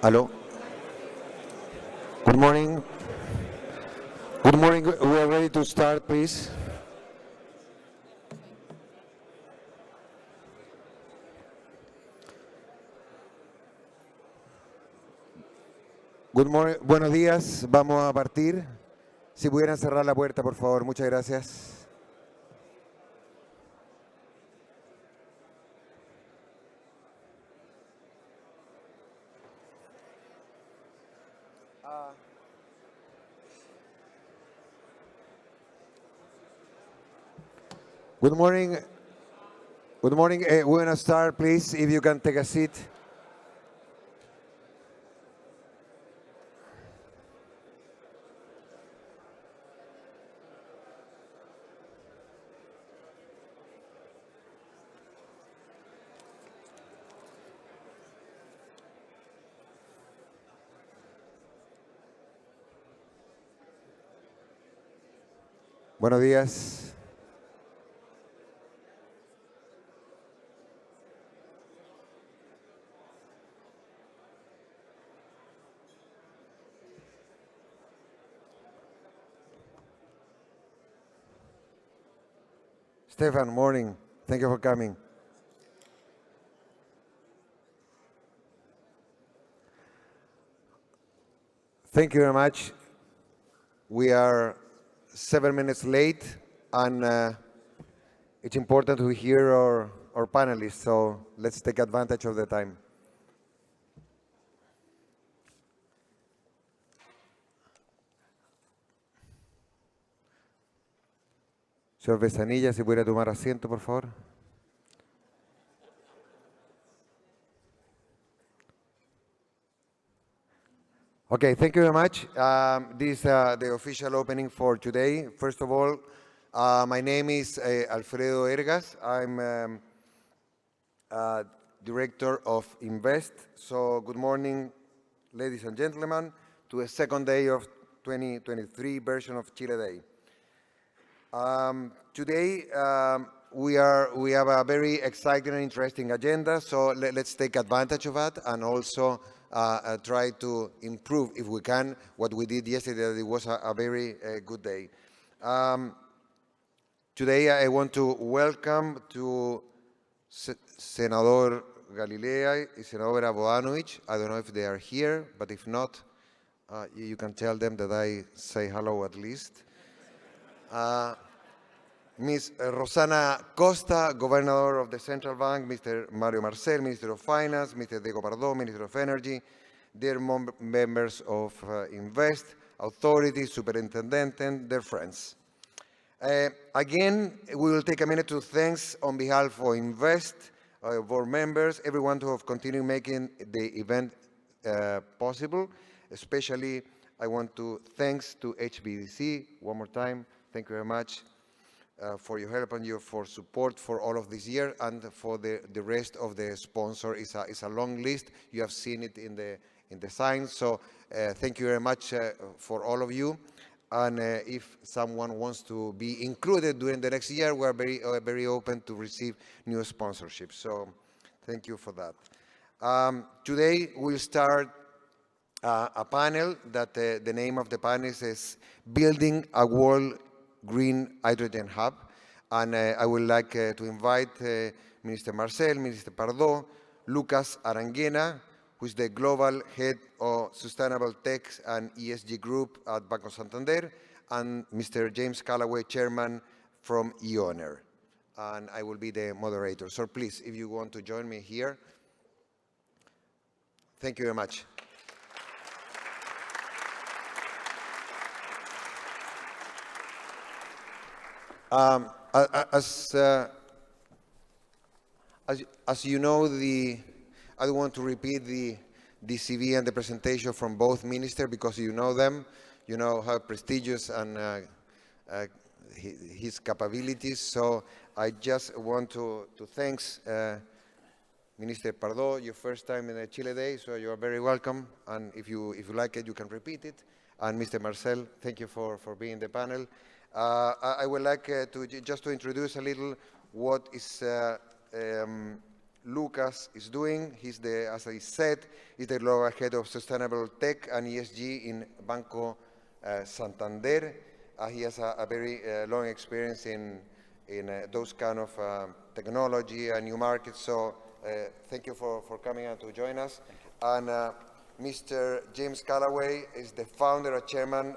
Hello. Good morning. Good morning. We are ready to start, please. Good morning. Buenos días. Vamos a partir. Si pudieran cerrar la puerta, por favor. Muchas gracias. Good morning. Good morning. We're going to start, please, if you can take a seat. Buenos días. Stefan, morning. Thank you for coming. Thank you very much. We are 7 minutes late, and it's important to hear our panelists, so let's take advantage of the time. Señor Besanilla, si pudiera tomar asiento, por favor. Okay, thank you very much. This is the official opening for today. First of all, my name is Alfredo Ergas. I'm Director of InBest. So good morning, ladies and gentlemen, to the second day of 2023 version of Chile Day. Today, we have a very exciting and interesting agenda, so let's take advantage of that and also try to improve, if we can, what we did yesterday. It was a very good day. Today, I want to welcome to Senador Galilea and Senadora Bodanovich. I don't know if they are here, but if not, you can tell them that I say hello at least. Ms. Rosana Costa, Governor of the Central Bank, Mr. Mario Marcel, Minister of Finance, Mr. Diego Pardow, Minister of Energy, dear members of InBest, authorities, superintendent, and their friends. Again, we will take a minute to thanks on behalf of InBest, board members, everyone who have continued making the event possible. Especially, I want to thanks to HBDC one more time. Thank you very much for your help and for support for all of this year, and for the rest of the sponsor. It's a long list. You have seen it in the signs. So thank you very much for all of you. And if someone wants to be included during the next year, we're very open to receive new sponsorships. So thank you for that. Today we'll start a panel that the name of the panel is Building a World Green Hydrogen Hub. And I would like to invite Minister Marcel, Minister Pardow, Lucas Aranguena, who is the Global Head of Sustainable Tech and ESG Group at Banco Santander, and Mr. James Calaway, Chairman from Ioneer. And I will be the moderator. So please, if you want to join me here. Thank you very much. As you know, I don't want to repeat the CV and the presentation from both ministers, because you know them, you know how prestigious and his capabilities. So I just want to thanks Minister Pardow, your first time in the Chile Day, so you are very welcome. And if you like it, you can repeat it. And Mr. Marcel, thank you for being in the panel. I would like to introduce a little what is Lucas is doing. He's the, as I said, he's the global head of sustainable tech and ESG in Banco Santander. He has a very long experience in those kind of technology and new markets. So thank you for coming and to join us. And Mr. James Calaway is the founder and chairman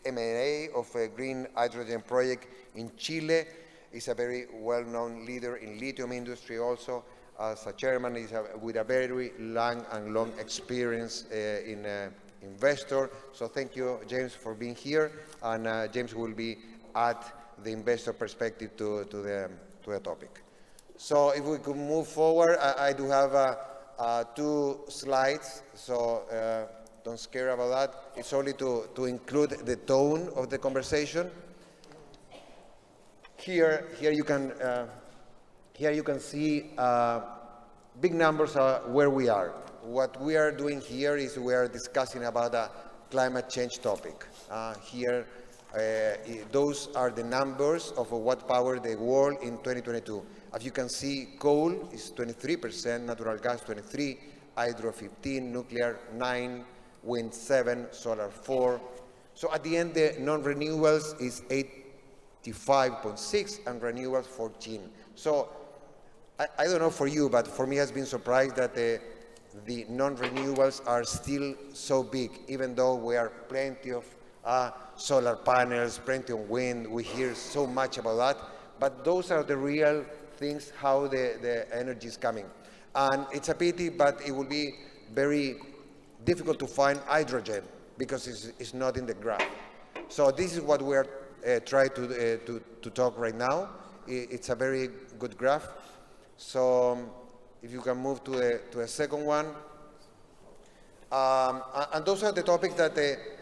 M&A of a green hydrogen project in Chile. He's a very well-known leader in lithium industry also. As a chairman, he's with a very long experience in investor. So thank you, James, for being here. And James will be add the investor perspective to the topic. So if we could move forward, I do have 2 slides, so don't scare about that. It's only to include the tone of the conversation. Here you can see big numbers where we are. What we are doing here is we are discussing about a climate change topic. Those are the numbers of what powered the world in 2022. As you can see, coal is 23%, natural gas 23%, hydro 15%, nuclear 9%, wind 7%, solar 4%. So at the end, the non-renewables is 85.6% and renewables 14%. So I don't know for you, but for me, it has been surprised that the non-renewables are still so big, even though we are plenty of solar panels, plenty of wind. We hear so much about that, but those are the real things, how the energy is coming. And it's a pity, but it will be very difficult to find hydrogen because it's not in the graph. So this is what we are trying to talk right now. It's a very good graph. So if you can move to a second one. And those are the topics that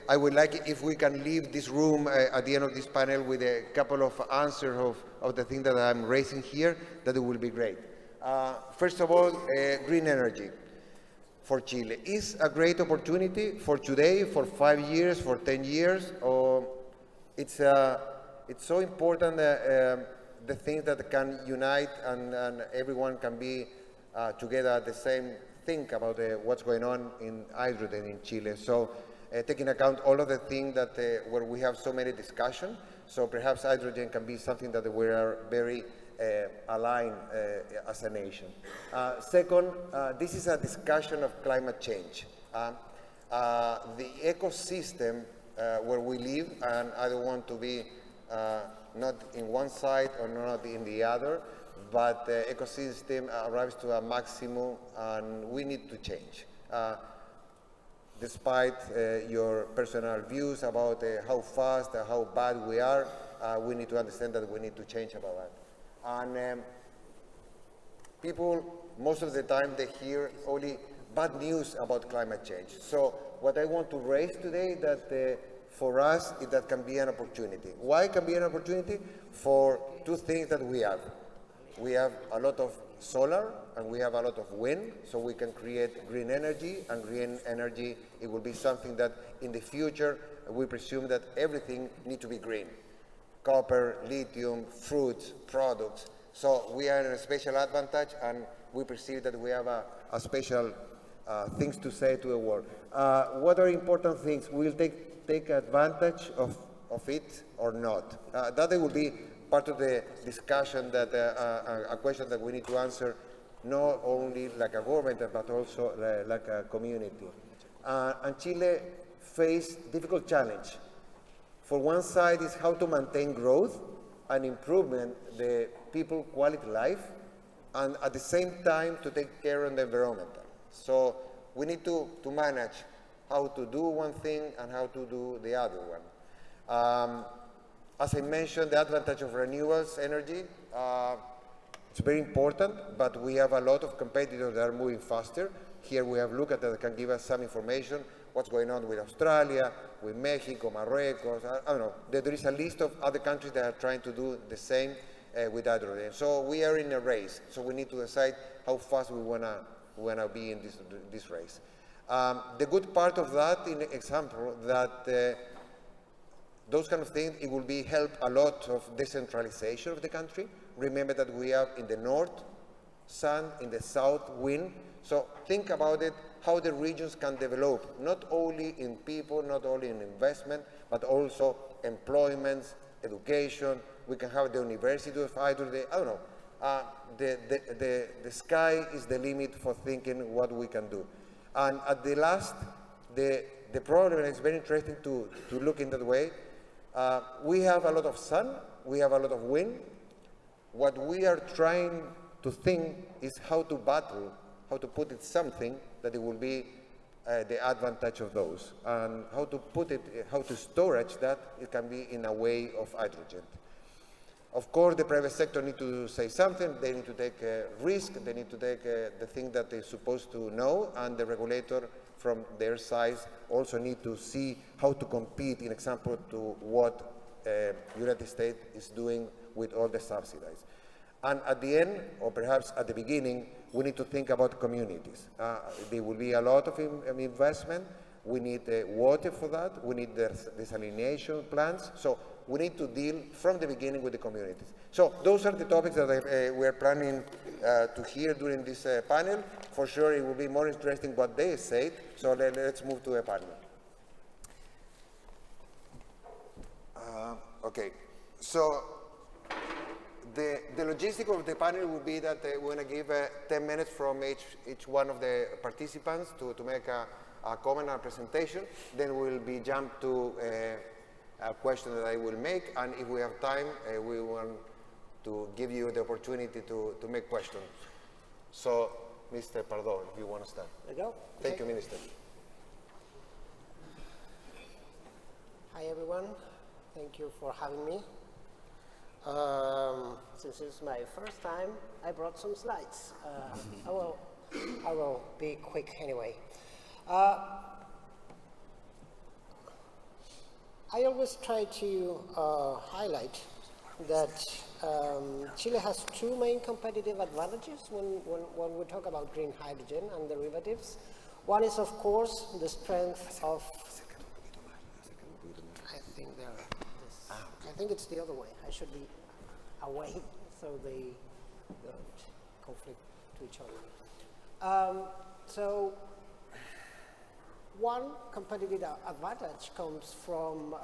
I would like if we can leave this room at the end of this panel with a couple of answers of the things that I'm raising here, that it will be great. First of all, green energy for Chile is a great opportunity for today, for 5 years, for 10 years. Or it's so important the things that can unite and everyone can be together at the same think about what's going on in hydrogen in Chile. So taking account all of the things that where we have so many discussions, so perhaps hydrogen can be something that we are very aligned as a nation. Second, this is a discussion of climate change. The ecosystem where we live, and I don't want to be not in one side or not in the other, but the ecosystem arrives to a maximum and we need to change. Despite your personal views about how fast, how bad we are, we need to understand that we need to change about that. And people, most of the time, they hear only bad news about climate change. So what I want to raise today that for us, that can be an opportunity. Why can be an opportunity? For 2 things that we have. We have a lot of solar and we have a lot of wind, so we can create green energy, and green energy, it will be something that in the future we presume that everything needs to be green. Copper, lithium, fruits, products. So we are in a special advantage and we perceive that we have a special things to say to the world. What are important things? We'll take advantage of it or not. That will be part of the discussion, that a question that we need to answer, not only like a government, but also like a community. And Chile faced difficult challenge. For one side is how to maintain growth and improvement the people quality life, and at the same time to take care of the environment. So we need to manage how to do one thing and how to do the other one. As I mentioned, the advantage of renewables energy, it's very important, but we have a lot of competitors that are moving faster. Here we have Lucas that can give us some information, what's going on with Australia, with Mexico, Marruecos, I don't know. There is a list of other countries that are trying to do the same with hydrogen. So we are in a race, so we need to decide how fast we wanna be in this race. The good part of that, in example, that those kind of things, it will help a lot of decentralization of the country. Remember that we have in the north sun, in the south, wind. So think about it, how the regions can develop, not only in people, not only in investment, but also employment, education. We can have the University of Hydrogen, I don't know. The sky is the limit for thinking what we can do. And at the last, the problem, and it's very interesting to look in that way, we have a lot of sun, we have a lot of wind. What we are trying to think is how to battle, how to put it something that it will be the advantage of those, and how to put it, how to storage that it can be in a way of hydrogen. Of course, the private sector need to say something, they need to take a risk, they need to take the thing that they're supposed to know, and the regulator from their side also need to see how to compete, in example, to what United States is doing with all the subsidies. And at the end, or perhaps at the beginning, we need to think about communities. There will be a lot of investment. We need water for that. We need desalination plants. So we need to deal from the beginning with the communities. So those are the topics that we are planning to hear during this panel. For sure, it will be more interesting what they said. So let's move to a panel. Okay. So the logistic of the panel will be that we're going to give 10 minutes from each one of the participants to make a comment and a presentation. Then we'll be jumped to a question that I will make, and if we have time, we want to give you the opportunity to make questions. So, Mr. Pardow, if you want to start. There you go. Thank you, Minister. Hi, everyone. Thank you for having me. Since it's my first time, I brought some slides. I will be quick anyway. I always try to highlight that Chile has two main competitive advantages when we talk about green hydrogen and derivatives. One is, of course, the strength of. I think it's the other way. I should be away so they don't conflict to each other. So one competitive advantage comes from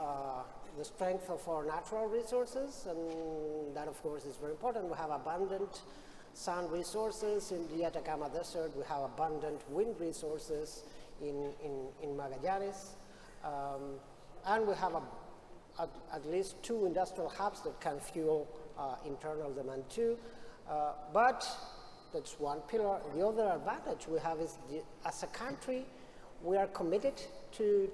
the strength of our natural resources, and that, of course, is very important. We have abundant sun resources in the Atacama Desert. We have abundant wind resources in Magallanes, and we have at least two industrial hubs that can fuel internal demand too. But that's one pillar. The other advantage we have is, as a country, we are committed to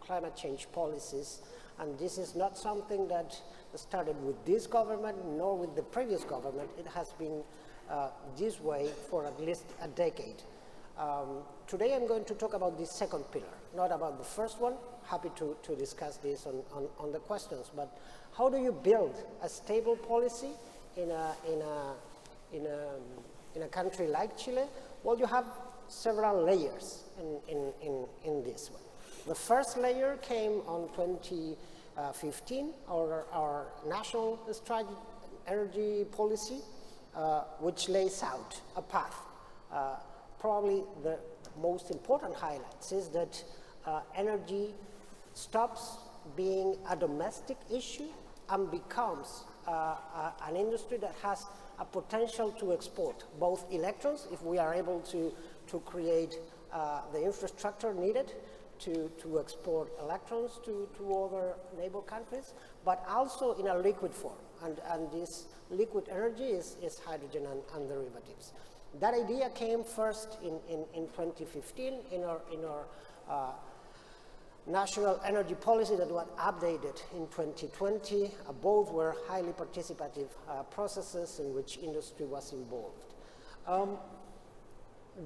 climate change policies, and this is not something that started with this government nor with the previous government. It has been this way for at least a decade. Today I'm going to talk about the second pillar, not about the first one. Happy to discuss this on the questions, but how do you build a stable policy in a country like Chile? Well, you have several layers in this one. The first layer came on 2015, our national strategy energy policy, which lays out a path. Probably the most important highlights is that energy stops being a domestic issue and becomes an industry that has a potential to export both electrons, if we are able to create the infrastructure needed to export electrons to other neighbor countries, but also in a liquid form. And this liquid energy is hydrogen and derivatives. That idea came first in 2015 in our national energy policy that was updated in 2020. Both were highly participative processes in which industry was involved.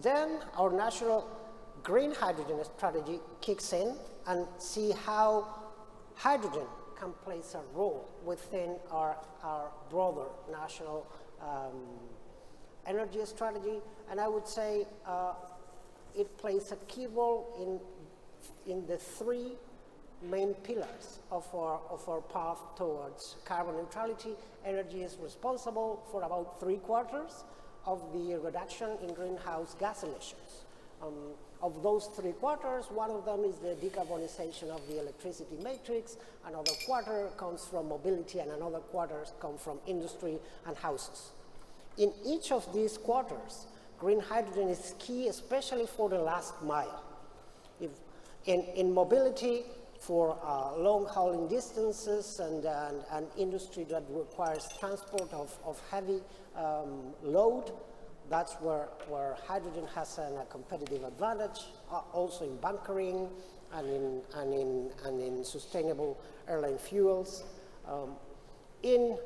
Then our national green hydrogen strategy kicks in and see how hydrogen can play a role within our broader national energy strategy, and I would say it plays a key role in the three main pillars of our path towards carbon neutrality. Energy is responsible for about 3/4 of the reduction in greenhouse gas emissions. Of those 3 quarters, one of them is the decarbonization of the electricity matrix, another quarter comes from mobility, and another quarter comes from industry and houses. In each of these quarters, green hydrogen is key, especially for the last mile. In mobility, for long-hauling distances and industry that requires transport of heavy load, that's where hydrogen has a competitive advantage, also in bunkering and in sustainable airline fuels. In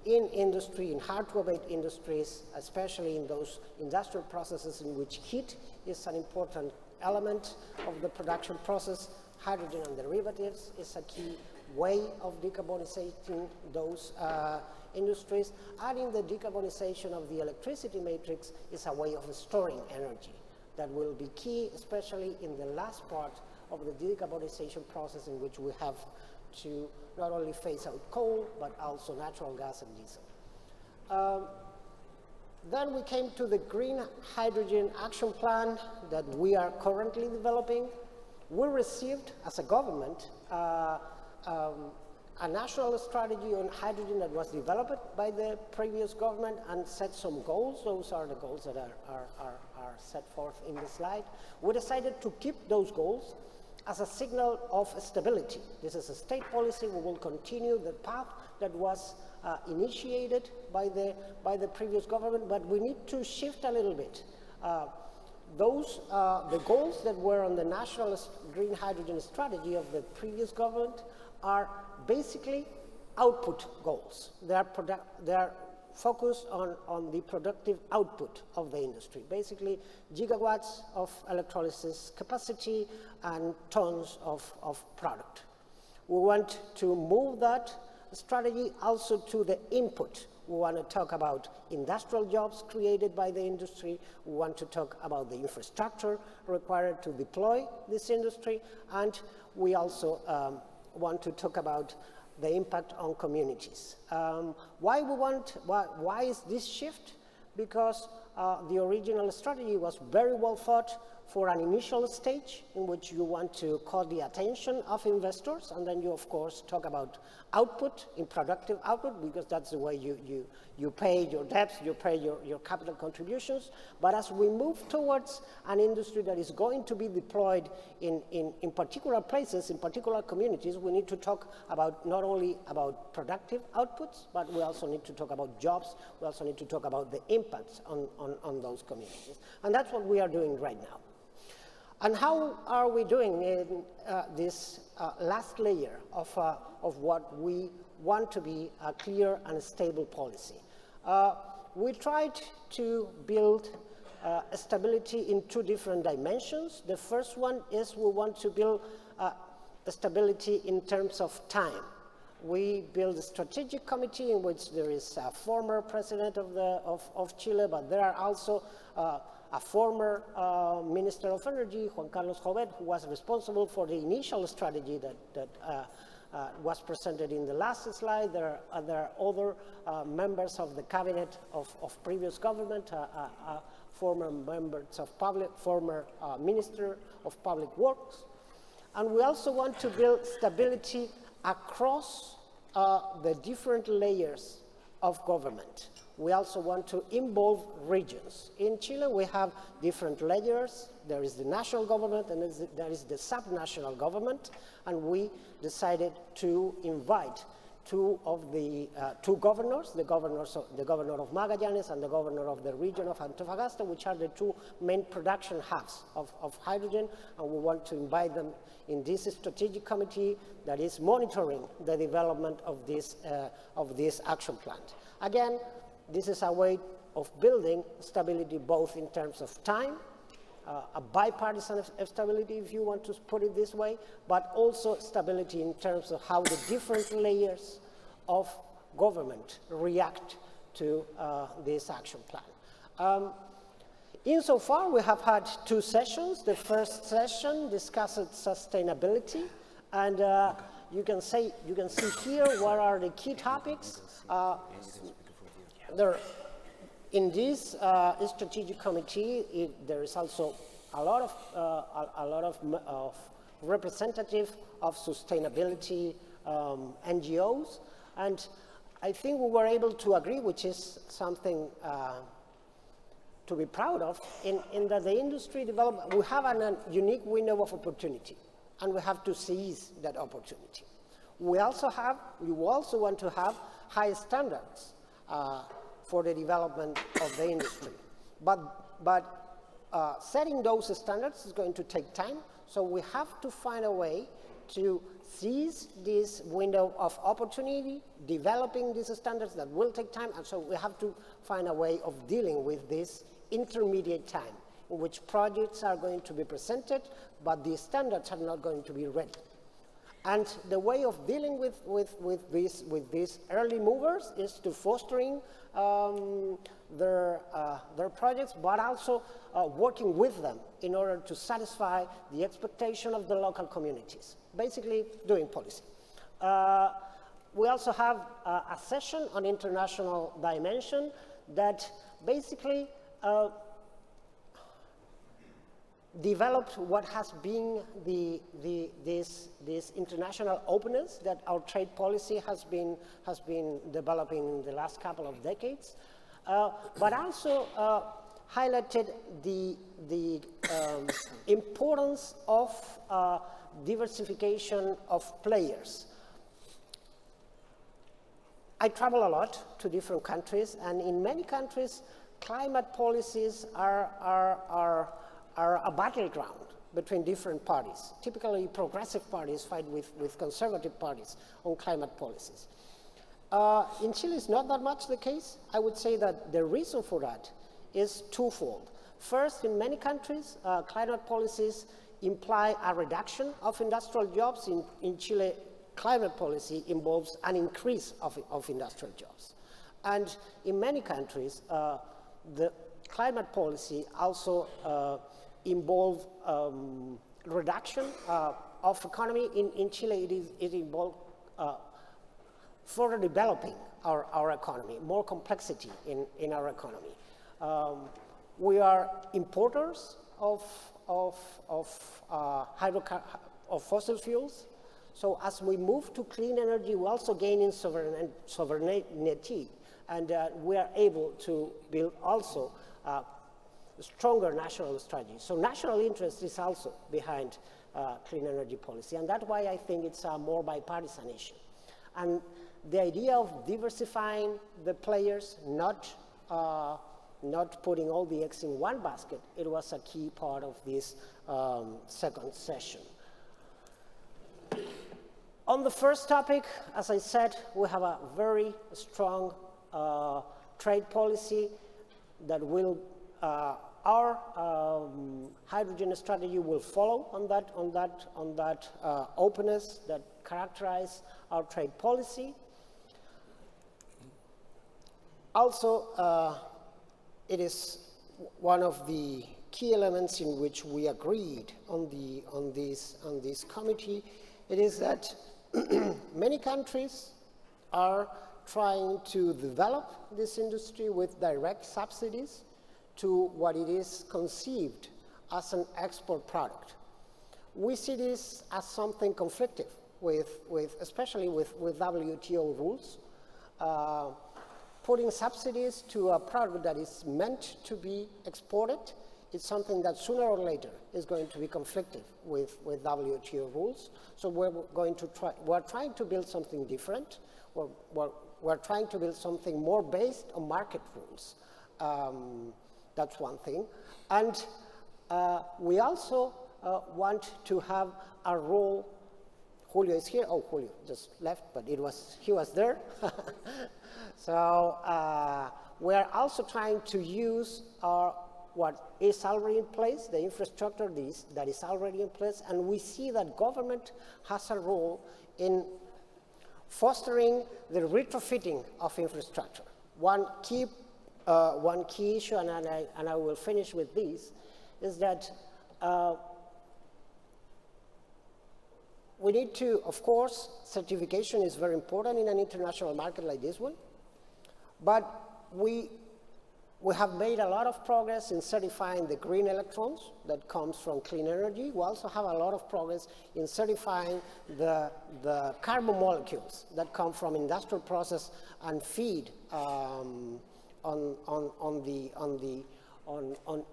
industry, in hard-to-abate industries, especially in those industrial processes in which heat is an important element of the production process, hydrogen and derivatives is a key way of decarbonizing those industries. And in the decarbonization of the electricity matrix is a way of storing energy that will be key, especially in the last part of the decarbonization process, in which we have to not only phase out coal, but also natural gas and diesel. Then we came to the Green Hydrogen Action Plan that we are currently developing. We received, as a government, a national strategy on hydrogen that was developed by the previous government and set some goals. Those are the goals that are set forth in the slide. We decided to keep those goals as a signal of stability. This is a state policy. We will continue the path that was initiated by the previous government, but we need to shift a little bit. The goals that were on the national green hydrogen strategy of the previous government are basically output goals. They are focused on the productive output of the industry, basically gigawatts of electrolysis capacity and tons of product. We want to move that strategy also to the input. We want to talk about industrial jobs created by the industry. We want to talk about the infrastructure required to deploy this industry. And we also want to talk about the impact on communities. Why is this shift? Because the original strategy was very well thought for an initial stage in which you want to call the attention of investors, and then you of course talk about output, in productive output, because that's the way you pay your debts, you pay your capital contributions. But as we move towards an industry that is going to be deployed in particular places, in particular communities, we need to talk about not only about productive outputs, but we also need to talk about jobs. We also need to talk about the impacts on those communities. And that's what we are doing right now. And how are we doing in this last layer of what we want to be a clear and stable policy? We tried to build stability in 2 different dimensions. The first one is we want to build stability in terms of time. We built a strategic committee in which there is a former president of Chile, but there are also a former Minister of Energy, Juan Carlos Jovet, who was responsible for the initial strategy that was presented in the last slide. There are other members of the cabinet of previous government, former members of former Minister of Public Works. And we also want to build stability across the different layers of government. We also want to involve regions. In Chile, we have different layers. There is the national government and there is the subnational government, and we decided to invite 2 of the 2 governors, the governor of Magallanes and the governor of the region of Antofagasta, which are the 2 main production hubs of hydrogen, and we want to invite them in this strategic committee that is monitoring the development of this action plan. Again, this is a way of building stability both in terms of time, a bipartisan stability, if you want to put it this way, but also stability in terms of how the different layers of government react to this action plan. Insofar, we have had 2 sessions. The first session discussed sustainability, and you can see here what are the key topics. In this strategic committee, there is also a lot of representative of sustainability NGOs, and I think we were able to agree, which is something to be proud of, in that the industry development, we have a unique window of opportunity, and we have to seize that opportunity. We also want to have high standards for the development of the industry. But setting those standards is going to take time, so we have to find a way to seize this window of opportunity, developing these standards that will take time, and so we have to find a way of dealing with this intermediate time in which projects are going to be presented, but the standards are not going to be ready. And the way of dealing with these early movers is to fostering their projects, but also working with them in order to satisfy the expectation of the local communities, basically doing policy. We also have a session on international dimension that basically developed what has been this international openness that our trade policy has been developing in the last couple of decades, but also highlighted the importance of diversification of players. I travel a lot to different countries, and in many countries, climate policies are a battleground between different parties. Typically, progressive parties fight with conservative parties on climate policies. In Chile, it's not that much the case. I would say that the reason for that is twofold. First, in many countries, climate policies imply a reduction of industrial jobs. In Chile, climate policy involves an increase of industrial jobs. And in many countries, the climate policy also involve reduction of economy. In Chile, it involves further developing our economy, more complexity in our economy. We are importers of fossil fuels. So as we move to clean energy, we also gain in sovereignty, and we are able to build also stronger national strategy. So national interest is also behind clean energy policy, and that's why I think it's a more bipartisan issue. And the idea of diversifying the players, not putting all the eggs in one basket, it was a key part of this second session. On the first topic, as I said, we have a very strong trade policy that will, our hydrogen strategy will follow on that openness that characterize our trade policy. Also, it is one of the key elements in which we agreed on this committee. It is that many countries are trying to develop this industry with direct subsidies to what it is conceived as an export product. We see this as something conflictive especially with WTO rules. Putting subsidies to a product that is meant to be exported is something that sooner or later is going to be conflictive with WTO rules. So we're trying to build something different. We're trying to build something more based on market rules. That's one thing. And we also want to have a role. Julio is here. Oh, Julio just left, but he was there. So we're also trying to use what is already in place, the infrastructure that is already in place, and we see that government has a role in fostering the retrofitting of infrastructure. One key issue, and I will finish with this, is that we need to, of course, certification is very important in an international market like this one, but we We have made a lot of progress in certifying the green electrons that comes from clean energy. We also have a lot of progress in certifying the carbon molecules that come from industrial process and feed on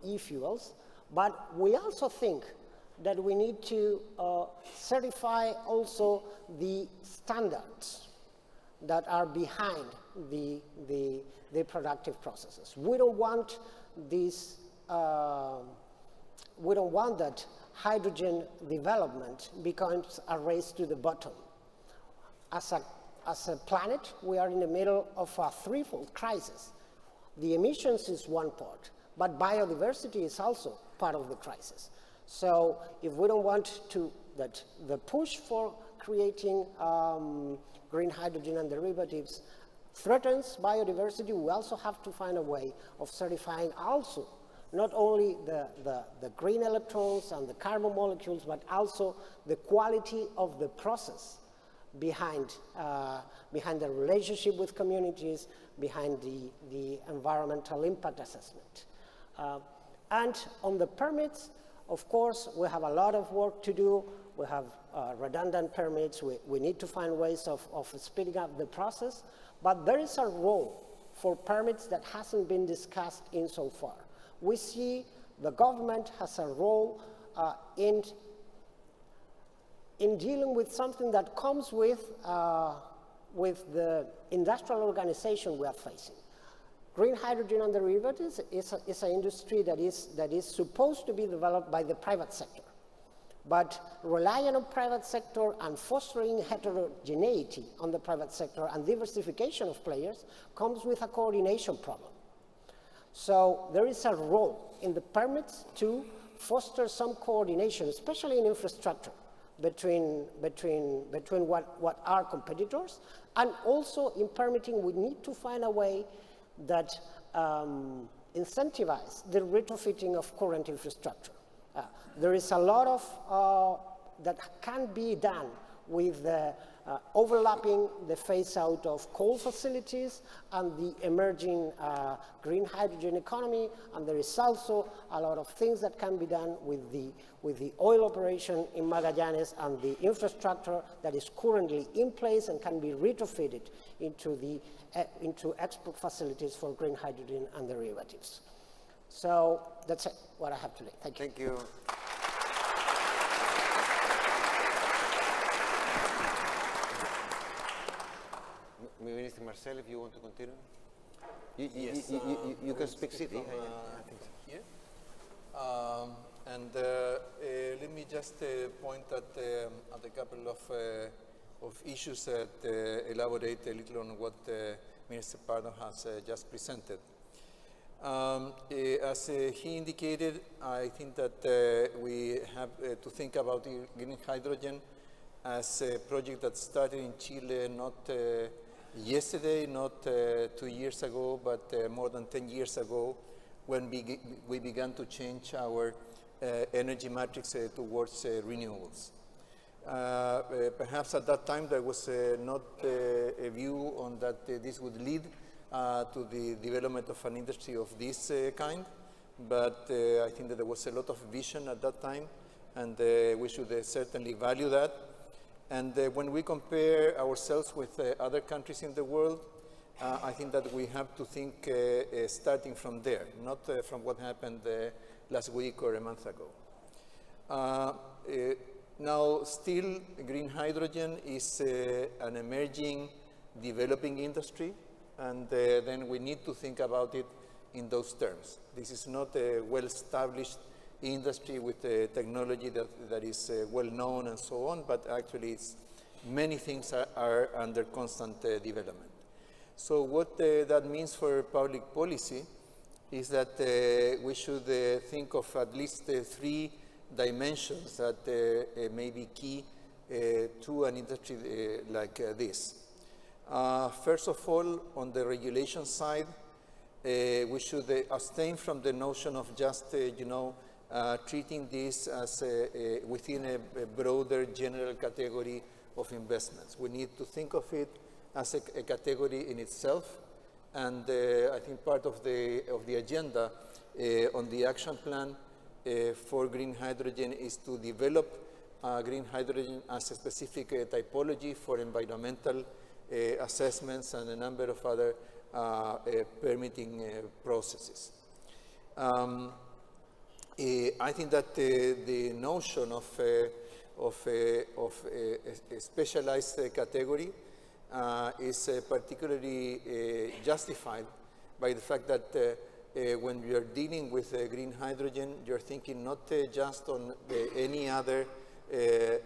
e-fuels. But we also think that we need to certify also the standards that are behind the productive processes. We don't want this, we don't want that hydrogen development becomes a race to the bottom. As a planet, we are in the middle of a threefold crisis. The emissions is one part, but biodiversity is also part of the crisis. So if we don't want that the push for creating green hydrogen and derivatives threatens biodiversity, we also have to find a way of certifying also not only the green electrons and the carbon molecules, but also the quality of the process behind the relationship with communities, behind the environmental impact assessment. And on the permits, of course, we have a lot of work to do. We have redundant permits. We need to find ways of speeding up the process. But there is a role for permits that hasn't been discussed in so far. We see the government has a role in dealing with something that comes with the industrial organization we are facing. Green hydrogen and derivatives is an industry that is supposed to be developed by the private sector. But relying on private sector and fostering heterogeneity on the private sector and diversification of players comes with a coordination problem. So there is a role in the permits to foster some coordination, especially in infrastructure, between what are competitors, and also in permitting we need to find a way that incentivize the retrofitting of current infrastructure. There is a lot of that can be done with overlapping the phase out of coal facilities and the emerging green hydrogen economy, and there is also a lot of things that can be done with the oil operation in Magallanes and the infrastructure that is currently in place and can be retrofitted into export facilities for green hydrogen and derivatives. So that's it, what I have today. Thank you. Thank you. Minister Marcel, if you want to continue. Yes, You can speak city. I think so. Yeah. Let me just point at a couple of issues that elaborate a little on what Minister Pardow has just presented. As he indicated, I think that we have to think about green hydrogen as a project that started in Chile not yesterday, not 2 years ago, but more than 10 years ago, when we began to change our energy matrix towards renewables. Perhaps at that time there was not a view on that this would lead to the development of an industry of this kind, but I think that there was a lot of vision at that time, and we should certainly value that. And when we compare ourselves with other countries in the world, I think that we have to think starting from there, not from what happened last week or a month ago. Now, still, green hydrogen is an emerging, developing industry, and then we need to think about it in those terms. This is not a well-established industry with technology that is well known and so on, but actually many things are under constant development. So what that means for public policy is that we should think of at least 3 dimensions that may be key to an industry like this. First of all, on the regulation side, we should abstain from the notion of just, treating this as within a broader general category of investments. We need to think of it as a category in itself, And I think part of the agenda on the action plan for green hydrogen is to develop green hydrogen as a specific typology for environmental assessments and a number of other permitting processes. I think that the notion of a specialized category is particularly justified by the fact that when you're dealing with green hydrogen, you're thinking not just on any other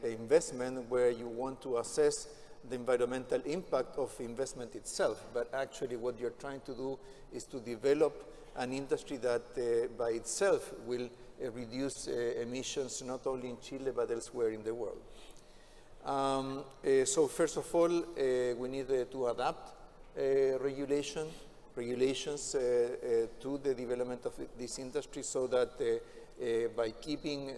investment where you want to assess the environmental impact of investment itself, but actually what you're trying to do is to develop an industry that by itself will reduce emissions not only in Chile but elsewhere in the world. So first of all, we need to adapt regulations to the development of this industry so that by keeping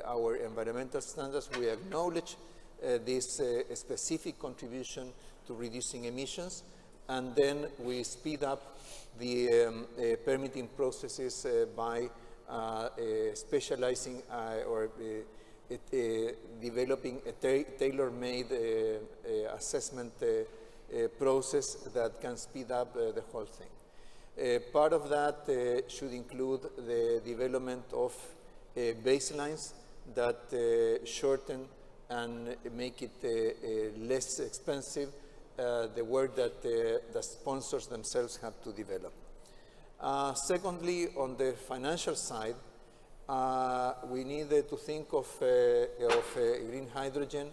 our environmental standards, we acknowledge this specific contribution to reducing emissions, and then we speed up the permitting processes by specializing or developing a tailor-made assessment process that can speed up the whole thing. Part of that should include the development of baselines that shorten and make it less expensive, the work that the sponsors themselves have to develop. Secondly, on the financial side, we need to think of green hydrogen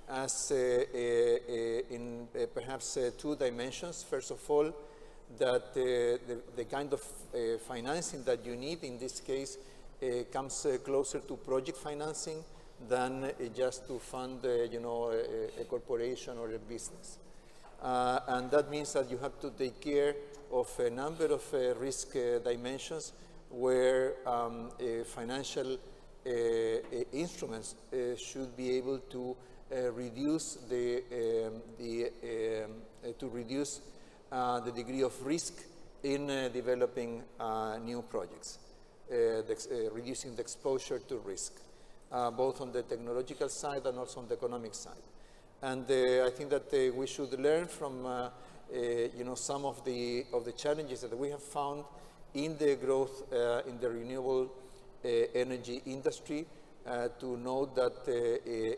as in perhaps two dimensions. First of all, that the kind of financing that you need in this case comes closer to project financing than just to fund a corporation or a business. And that means that you have to take care of a number of risk dimensions where financial instruments should be able to reduce the degree of risk in developing new projects, reducing the exposure to risk, both on the technological side and also on the economic side. And I think that we should learn from some of the challenges that we have found in the growth in the renewable energy industry, to note that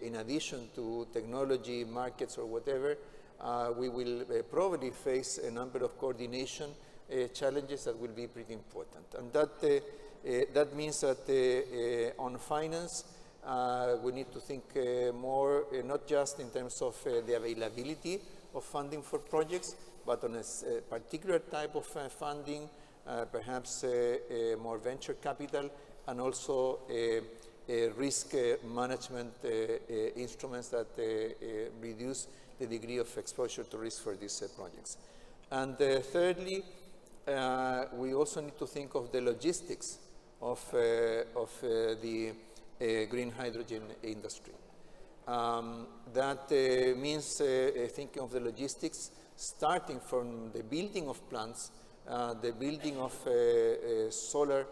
in addition to technology, markets, or whatever, we will probably face a number of coordination challenges that will be pretty important. And that means that on finance, we need to think more, not just in terms of the availability of funding for projects, but on a particular type of funding, perhaps more venture capital, and also risk management instruments that reduce the degree of exposure to risk for these projects. And thirdly, we also need to think of the logistics of the green hydrogen industry. That means thinking of the logistics starting from the building of plants, the building of solar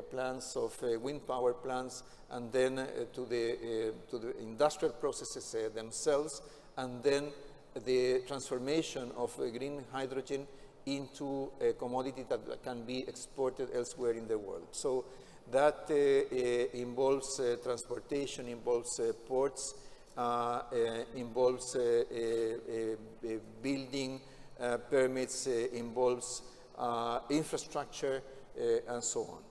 plants, of wind power plants, and then to the industrial processes themselves, and then the transformation of green hydrogen into a commodity that can be exported elsewhere in the world. So that involves transportation, involves ports, involves building permits, involves infrastructure, and so on.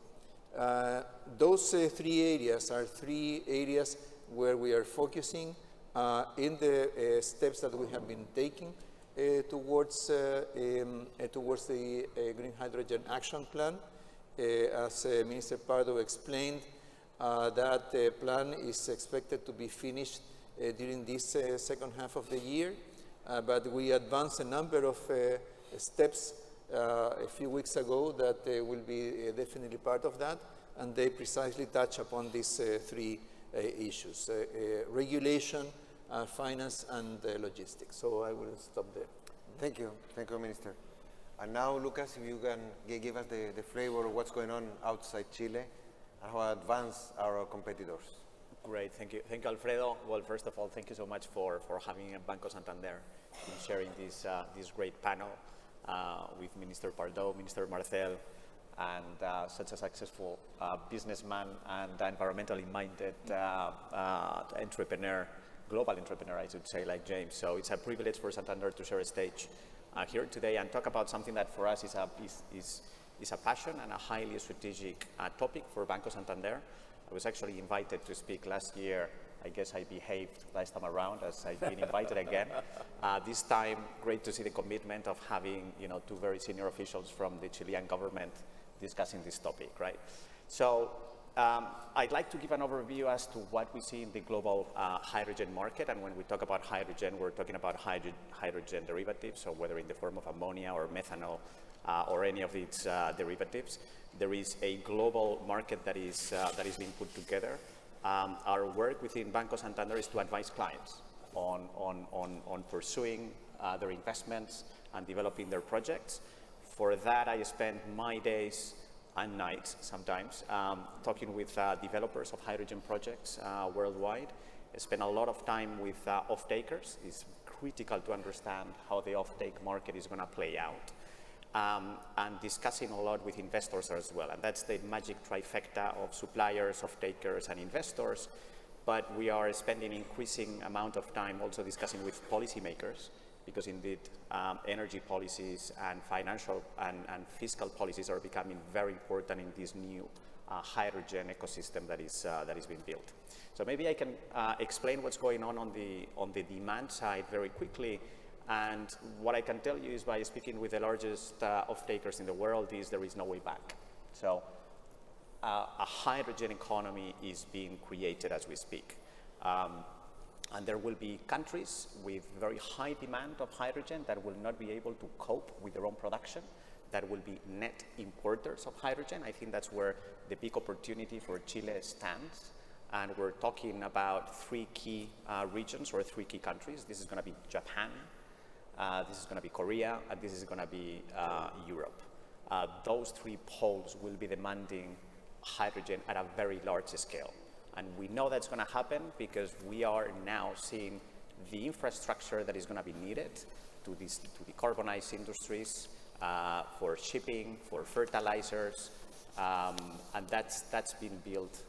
Those three areas are three areas where we are focusing in the steps that we have been taking towards the Green Hydrogen Action Plan. As Minister Pardow explained, that plan is expected to be finished during this second half of the year, but we advanced a number of steps a few weeks ago that will be definitely part of that, and they precisely touch upon these three issues: regulation, finance, and logistics. So I will stop there. Thank you, Minister. And now, Lucas, if you can give us the flavor of what's going on outside Chile and how advanced are our competitors. Great, thank you, Alfredo. Well, first of all, thank you so much for having Banco Santander and sharing this great panel with Minister Pardow, Minister Marcel, and such a successful businessman and environmentally minded entrepreneur, global entrepreneur, I should say, like James. So it's a privilege for Santander to share a stage here today and talk about something that for us is a passion and a highly strategic topic for Banco Santander. I was actually invited to speak last year. I guess I behaved last time around as I've been invited again. This time, great to see the commitment of having two very senior officials from the Chilean government discussing this topic, right? So I'd like to give an overview as to what we see in the global hydrogen market. And when we talk about hydrogen, we're talking about hydrogen derivatives, so whether in the form of ammonia or methanol or any of its derivatives. There is a global market that is being put together. Our work within Banco Santander is to advise clients on pursuing their investments and developing their projects. For that, I spend my days and nights sometimes talking with developers of hydrogen projects worldwide. I spend a lot of time with off-takers. It's critical to understand how the off-take market is going to play out. And discussing a lot with investors as well. And that's the magic trifecta of suppliers, off-takers, and investors. But we are spending increasing amount of time also discussing with policymakers, because indeed energy policies and financial and fiscal policies are becoming very important in this new hydrogen ecosystem that is being built. So maybe I can explain what's going on the demand side very quickly. And what I can tell you is, by speaking with the largest off-takers in the world, is there is no way back. So a hydrogen economy is being created as we speak. And there will be countries with very high demand of hydrogen that will not be able to cope with their own production, that will be net importers of hydrogen. I think that's where the big opportunity for Chile stands. And we're talking about three key regions or three key countries. This is going to be Japan, this is going to be Korea, and this is going to be Europe. Those three poles will be demanding hydrogen at a very large scale. And we know that's going to happen because we are now seeing the infrastructure that is going to be needed to decarbonize industries, for shipping, for fertilizers, and that's been built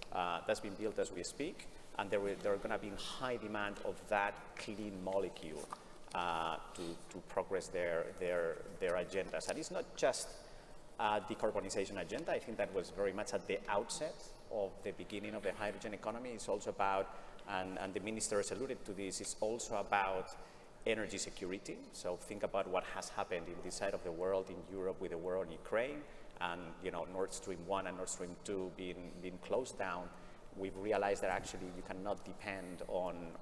as we speak. And there are going to be high demand of that clean molecule to progress their agendas. And it's not just a decarbonization agenda. I think that was very much at the outset of the beginning of the hydrogen economy. It's also about, and the ministers alluded to this, it's also about energy security. So think about what has happened in this side of the world, in Europe, with the war in Ukraine, and Nord Stream 1 and Nord Stream 2 being closed down. We've realized that actually you cannot depend on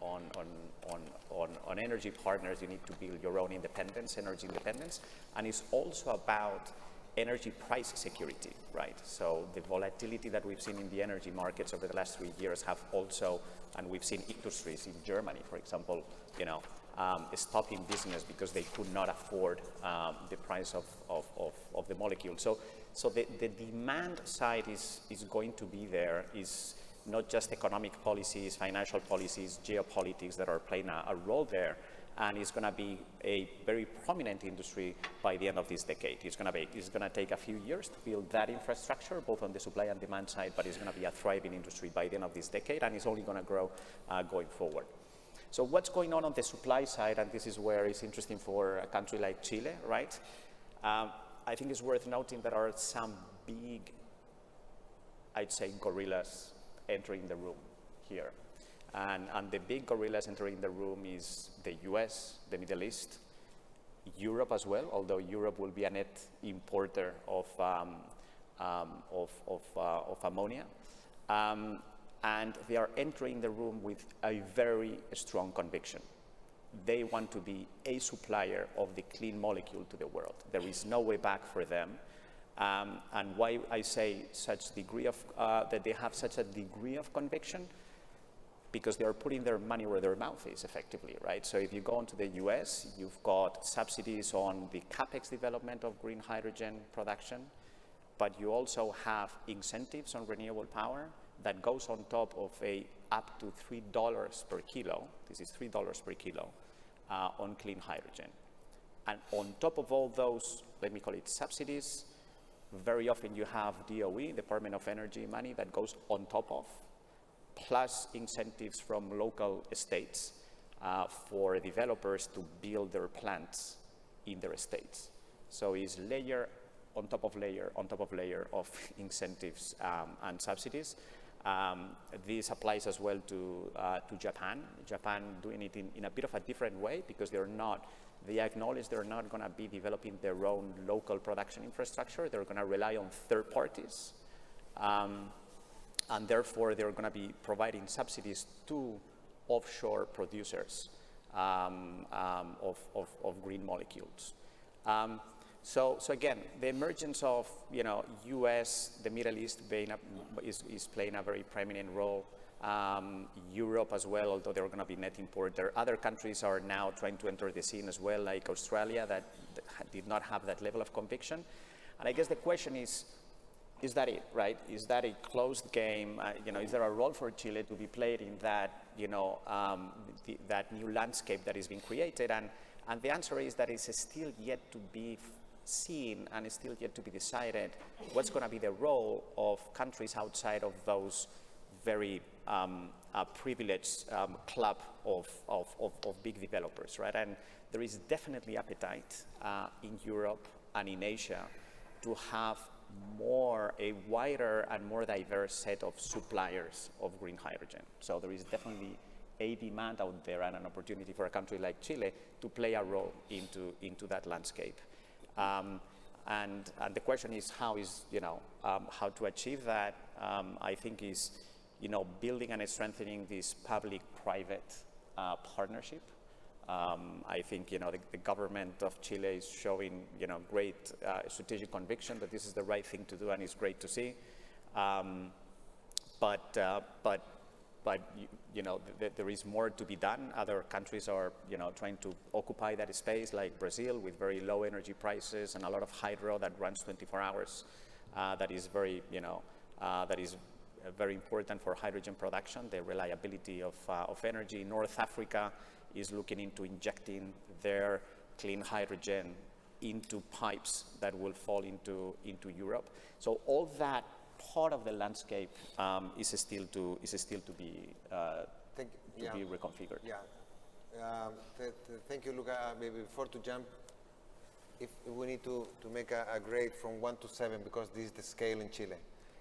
energy partners. You need to build your own independence, energy independence. And it's also about energy price security, right? So the volatility that we've seen in the energy markets over the last 3 years have also, and we've seen industries in Germany, for example, stopping business because they could not afford the price of the molecule. So the demand side is going to be there, is not just economic policies, financial policies, geopolitics that are playing a role there. And it's going to be a very prominent industry by the end of this decade. It's going to take a few years to build that infrastructure, both on the supply and demand side, but it's going to be a thriving industry by the end of this decade, and it's only going to grow going forward. So what's going on the supply side, and this is where it's interesting for a country like Chile, right? I think it's worth noting there are some big, I'd say, gorillas entering the room here. And the big gorillas entering the room is the US, the Middle East, Europe as well, although Europe will be a net importer of ammonia. And they are entering the room with a very strong conviction. They want to be a supplier of the clean molecule to the world. There is no way back for them. And why I say such degree of, that they have such a degree of conviction, because they are putting their money where their mouth is effectively, right? So if you go into the US, you've got subsidies on the capex development of green hydrogen production, but you also have incentives on renewable power that goes on top of up to $3 per kilo, this is $3 per kilo, on clean hydrogen. And on top of all those, let me call it subsidies, very often you have DOE, Department of Energy money that goes on top of, plus incentives from local states for developers to build their plants in their states. So it's layer on top of layer on top of layer of incentives and subsidies. This applies as well to Japan. Japan doing it in a bit of a different way because they acknowledge they're not going to be developing their own local production infrastructure. They're going to rely on third parties. And therefore, they're going to be providing subsidies to offshore producers of green molecules. So again, the emergence of U.S., the Middle East is playing a very prominent role. Europe as well, although they're going to be net importer. Other countries are now trying to enter the scene as well, like Australia, that did not have that level of conviction. And I guess the question is that it, right? Is that a closed game? Is there a role for Chile to be played in that, that new landscape that is being created? And the answer is that it's still yet to be seen and it's still yet to be decided what's going to be the role of countries outside of those very privileged club of big developers, right? And there is definitely appetite in Europe and in Asia to have a wider and more diverse set of suppliers of green hydrogen. So there is definitely a demand out there and an opportunity for a country like Chile to play a role into that landscape. And the question is how to achieve that. I think is building and strengthening this public-private partnership. I think the government of Chile is showing great strategic conviction that this is the right thing to do, and it's great to see. But there is more to be done. Other countries are trying to occupy that space, like Brazil, with very low energy prices and a lot of hydro that runs 24 hours. That is very very important for hydrogen production, the reliability of energy. North Africa is looking into injecting their clean hydrogen into pipes that will fall into Europe. So all that part of the landscape is still to be reconfigured. Yeah. Thank you, Luca. Maybe before to jump, if we need to make a grade from 1 to 7, because this is the scale in Chile,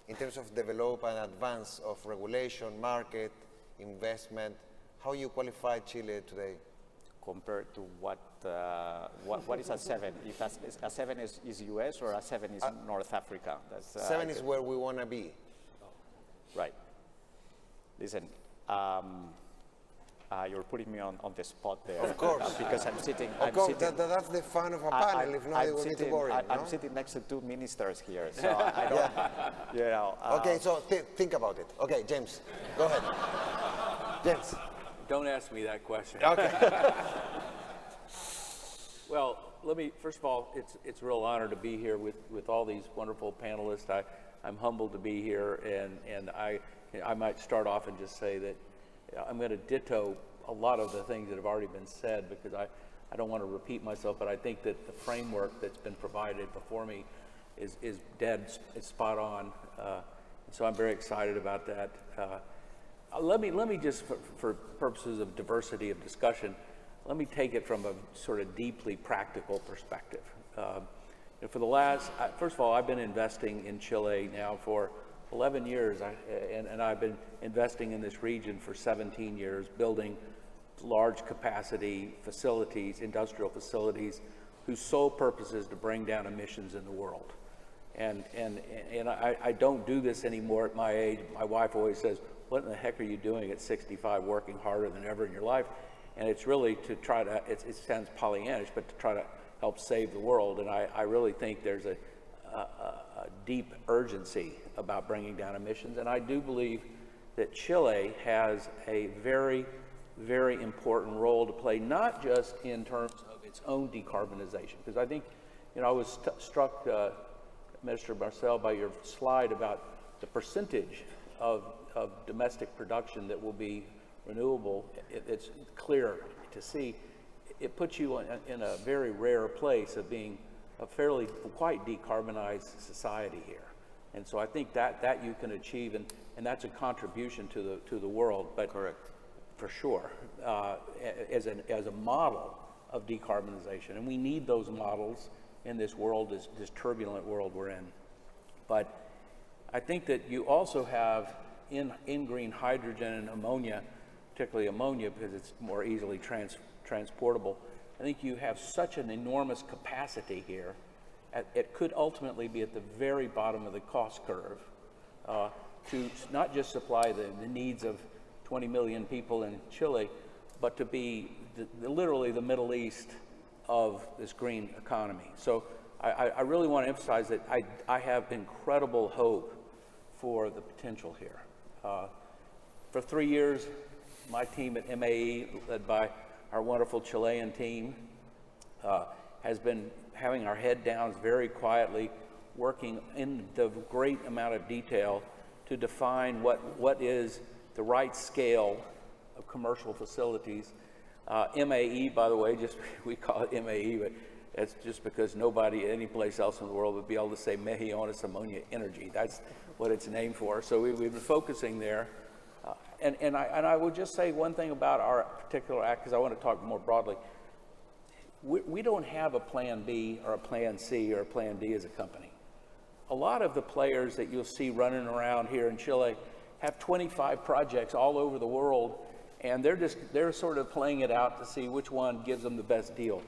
in terms of develop and advance of regulation, market, investment, how you qualify Chile today? Compared to what is a 7? If a 7 is US or a 7 is North Africa? That's, 7 is where we want to be. Right. Listen, you're putting me on the spot there. Of course. Because I'm sitting. That's the fun of a panel. If not, it will be too boring. I'm sitting next to 2 ministers here, so I don't. Okay, so think about it. Okay, James, go ahead. James. Don't ask me that question. Okay. Well, first of all, it's a real honor to be here with all these wonderful panelists. I'm humbled to be here, and I might start off and just say that I'm going to ditto a lot of the things that have already been said, because I don't want to repeat myself, but I think that the framework that's been provided before me is spot on. So I'm very excited about that. Let me just, for purposes of diversity of discussion, let me take it from a sort of deeply practical perspective. For the last, first of all, I've been investing in Chile now for 11 years, and I've been investing in this region for 17 years, building large capacity facilities, industrial facilities, whose sole purpose is to bring down emissions in the world. And I don't do this anymore at my age. My wife always says, what in the heck are you doing at 65 working harder than ever in your life? And it's really to try to, it sounds Pollyannish, but to try to help save the world. And I really think there's a deep urgency about bringing down emissions. And I do believe that Chile has a very, very important role to play, not just in terms of its own decarbonization, because I think, I was struck, Minister Marcel, by your slide about the percentage of domestic production that will be renewable. It's clear to see. It puts you in a very rare place of being a quite decarbonized society here. And so I think that you can achieve, and that's a contribution to the world. But correct, for sure, as a model of decarbonization, and we need those models in this world, this turbulent world we're in. But I think that you also have in green hydrogen and ammonia, particularly ammonia because it's more easily transportable. I think you have such an enormous capacity here. It could ultimately be at the very bottom of the cost curve to not just supply the needs of 20 million people in Chile, but to be literally the Middle East of this green economy. So I really want to emphasize that I have incredible hope for the potential here. For 3 years, my team at MAE, led by our wonderful Chilean team, has been having our head down very quietly, working in the great amount of detail to define what is the right scale of commercial facilities. MAE, by the way, we call it MAE, but it's just because nobody anyplace else in the world would be able to say Mejillones Ammonia Energy. That's what it's named for. So we've been focusing there. And I would just say one thing about our particular act, because I want to talk more broadly. We don't have a plan B or a plan C or a plan D as a company. A lot of the players that you'll see running around here in Chile have 25 projects all over the world, and they're sort of playing it out to see which one gives them the best deal.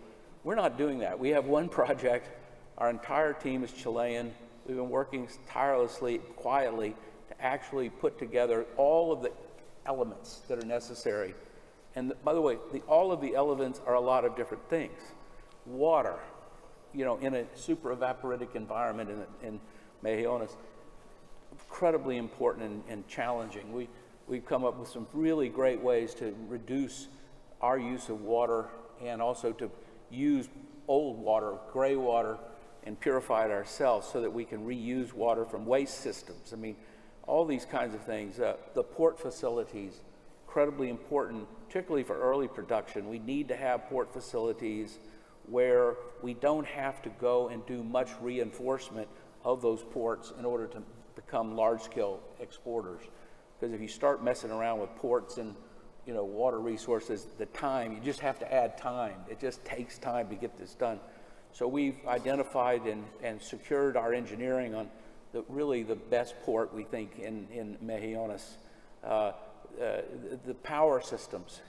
We're not doing that. We have one project. Our entire team is Chilean. We've been working tirelessly, quietly, to actually put together all of the elements that are necessary. And by the way, all of the elements are a lot of different things. Water, in a super evaporitic environment in Mejillones, incredibly important and challenging. We've come up with some really great ways to reduce our use of water and also to use old water, gray water, and purify it ourselves so that we can reuse water from waste systems. I mean, all these kinds of things. The port facilities, incredibly important, particularly for early production. We need to have port facilities where we don't have to go and do much reinforcement of those ports in order to become large-scale exporters. Because if you start messing around with ports and water resources, you just have to add time. It just takes time to get this done. So we've identified and secured our engineering on really the best port, we think, in Mejillones. The power systems,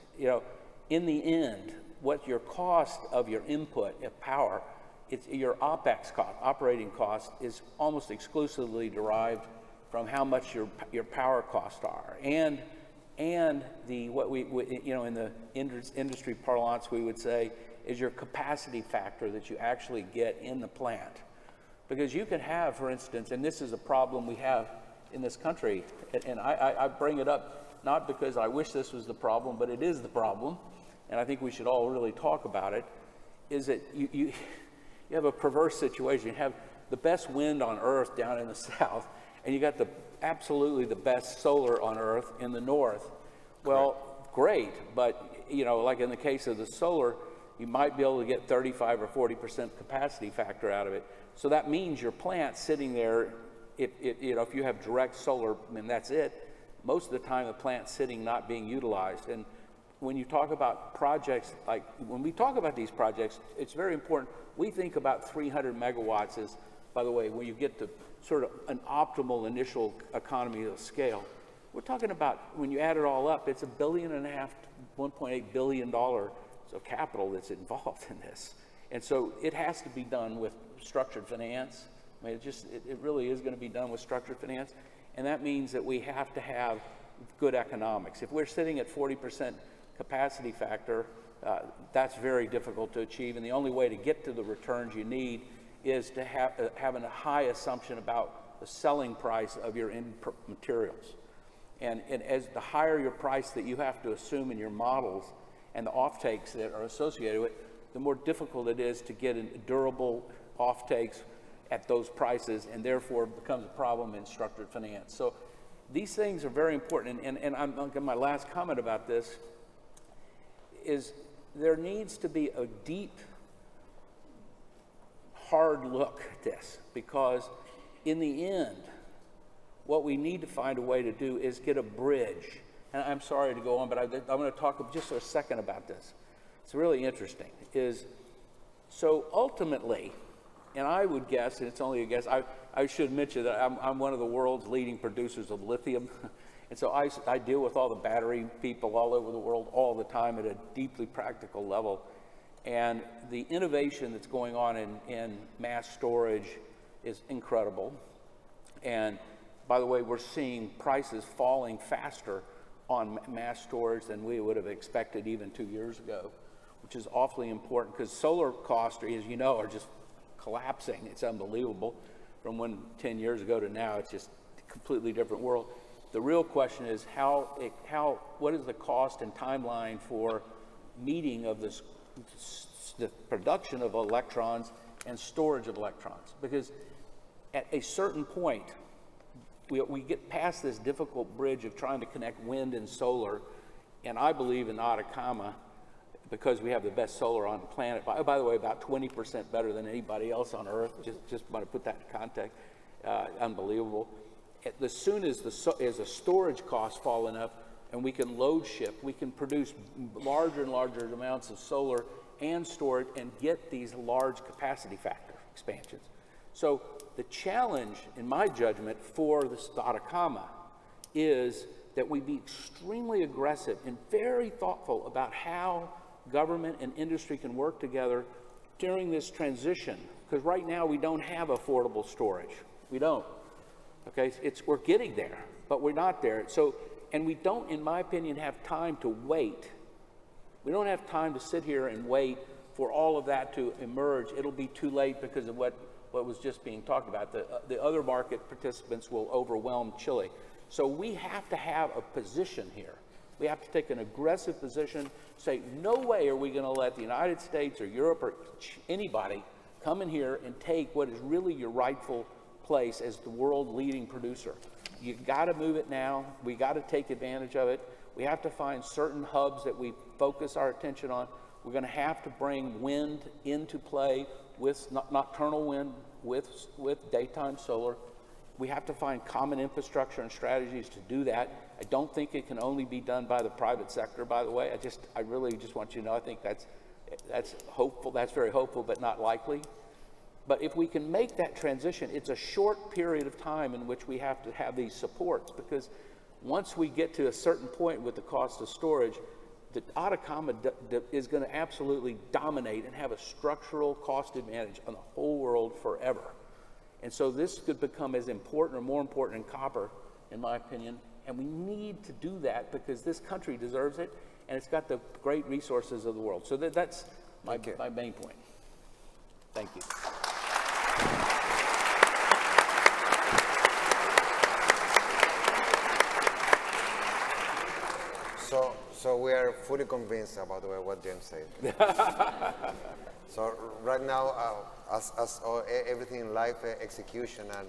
in the end, what your cost of your input of power, it's your OPEX cost, operating cost, is almost exclusively derived from how much your power costs are, and what we in the industry parlance we would say is your capacity factor that you actually get in the plant, because you can have, for instance, and this is a problem we have in this country, and I bring it up not because I wish this was the problem, but it is the problem, and I think we should all really talk about it. Is that you have a perverse situation. You have the best wind on Earth down in the south, and you got absolutely the best solar on Earth in the north. Well, great, but like in the case of the solar, you might be able to get 35 or 40% capacity factor out of it. So that means your plant sitting there, if you have direct solar, and that's it, most of the time the plant's sitting not being utilized. And when you talk about projects, when we talk about these projects, it's very important. We think about 300 megawatts as, by the way, when you get to sort of an optimal initial economy of scale. We're talking about, when you add it all up, it's $1.5 billion, $1.8 billion of capital that's involved in this. And so it has to be done with structured finance. I mean, it really is going to be done with structured finance. And that means that we have to have good economics. If we're sitting at 40% capacity factor, that's very difficult to achieve. And the only way to get to the returns you need is to have a high assumption about the selling price of your end materials. And as the higher your price that you have to assume in your models and the offtakes that are associated with it, the more difficult it is to get durable offtakes at those prices, and therefore it becomes a problem in structured finance. So these things are very important. And my last comment about this is there needs to be a deep, hard look at this, because in the end, what we need to find a way to do is get a bridge. And I'm sorry to go on, but I'm going to talk just for a second about this. It's really interesting. So ultimately, and I would guess, and it's only a guess, I should mention that I'm one of the world's leading producers of lithium. And so I deal with all the battery people all over the world all the time at a deeply practical level. And the innovation that's going on in mass storage is incredible. And by the way, we're seeing prices falling faster on mass storage than we would have expected even 2 years ago, which is awfully important because solar costs, as you know, are just collapsing. It's unbelievable. From 10 years ago to now, it's just a completely different world. The real question is what is the cost and timeline for meeting of the production of electrons and storage of electrons? Because at a certain point, we get past this difficult bridge of trying to connect wind and solar, and I believe in Atacama, because we have the best solar on the planet. By the way, about 20% better than anybody else on Earth. Just want to put that in context. Unbelievable. As soon as the storage costs fall enough, and we can load shift, we can produce larger and larger amounts of solar and storage and get these large capacity factor expansions. So the challenge, in my judgment, for the Atacama is that we be extremely aggressive and very thoughtful about how government and industry can work together during this transition. Because right now we don't have affordable storage. We don't. Okay, we're getting there, but we're not there. So, and we don't, in my opinion, have time to wait. We don't have time to sit here and wait for all of that to emerge. It'll be too late because of what was just being talked about. The other market participants will overwhelm Chile. So we have to have a position here. We have to take an aggressive position, say, no way are we going to let the United States or Europe or anybody come in here and take what is really your rightful place as the world leading producer. You got to move it now. We got to take advantage of it. We have to find certain hubs that we focus our attention on. We're going to have to bring wind into play with nocturnal wind, with daytime solar. We have to find common infrastructure and strategies to do that. I don't think it can only be done by the private sector, by the way. I really just want you to know, I think that's hopeful. That's very hopeful, but not likely. But if we can make that transition, it's a short period of time in which we have to have these supports, because once we get to a certain point with the cost of storage, the Atacama is going to absolutely dominate and have a structural cost advantage on the whole world forever. And so this could become as important or more important in copper, in my opinion. And we need to do that because this country deserves it, and it's got the great resources of the world. So that's my main point. Thank you. So we are fully convinced about what James said. So right now, everything in life, execution and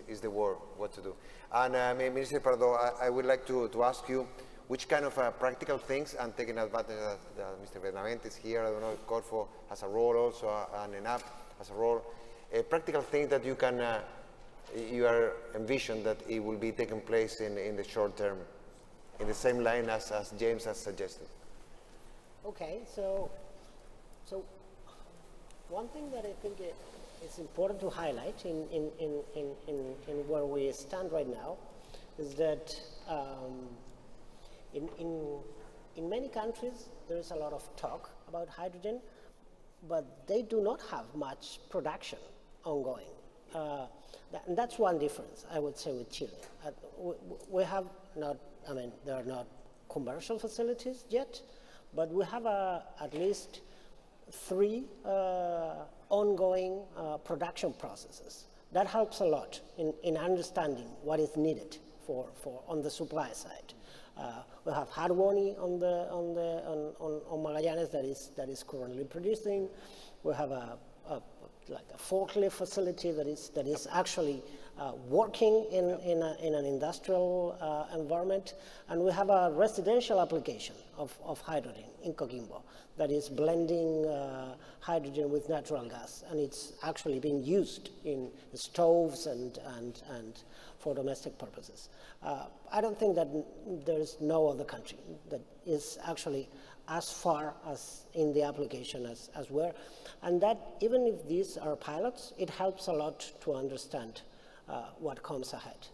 is the word, what to do. And Minister Pardow, I would like to ask you which kind of practical things, and taking advantage that Mr. Benavente is here, I don't know if Corfo has a role also, and ENAP has a role, practical things that you are envisioned that it will be taking place in the short term, in the same line as James has suggested. Okay, so one thing that I think is important to highlight in where we stand right now is that in many countries there is a lot of talk about hydrogen, but they do not have much production ongoing. And that's one difference, I would say, with Chile. We have not, there are not commercial facilities yet, but we have at least 3 ongoing production processes. That helps a lot in understanding what is needed on the supply side. We have Harmony on Magallanes that is currently producing. We have like a forklift facility that is actually working in an industrial environment, and we have a residential application of hydrogen in Coquimbo that is blending hydrogen with natural gas, and it's actually being used in stoves and for domestic purposes. I don't think that there's no other country that is actually as far as in the application as we're, and that even if these are pilots, it helps a lot to understand what comes ahead.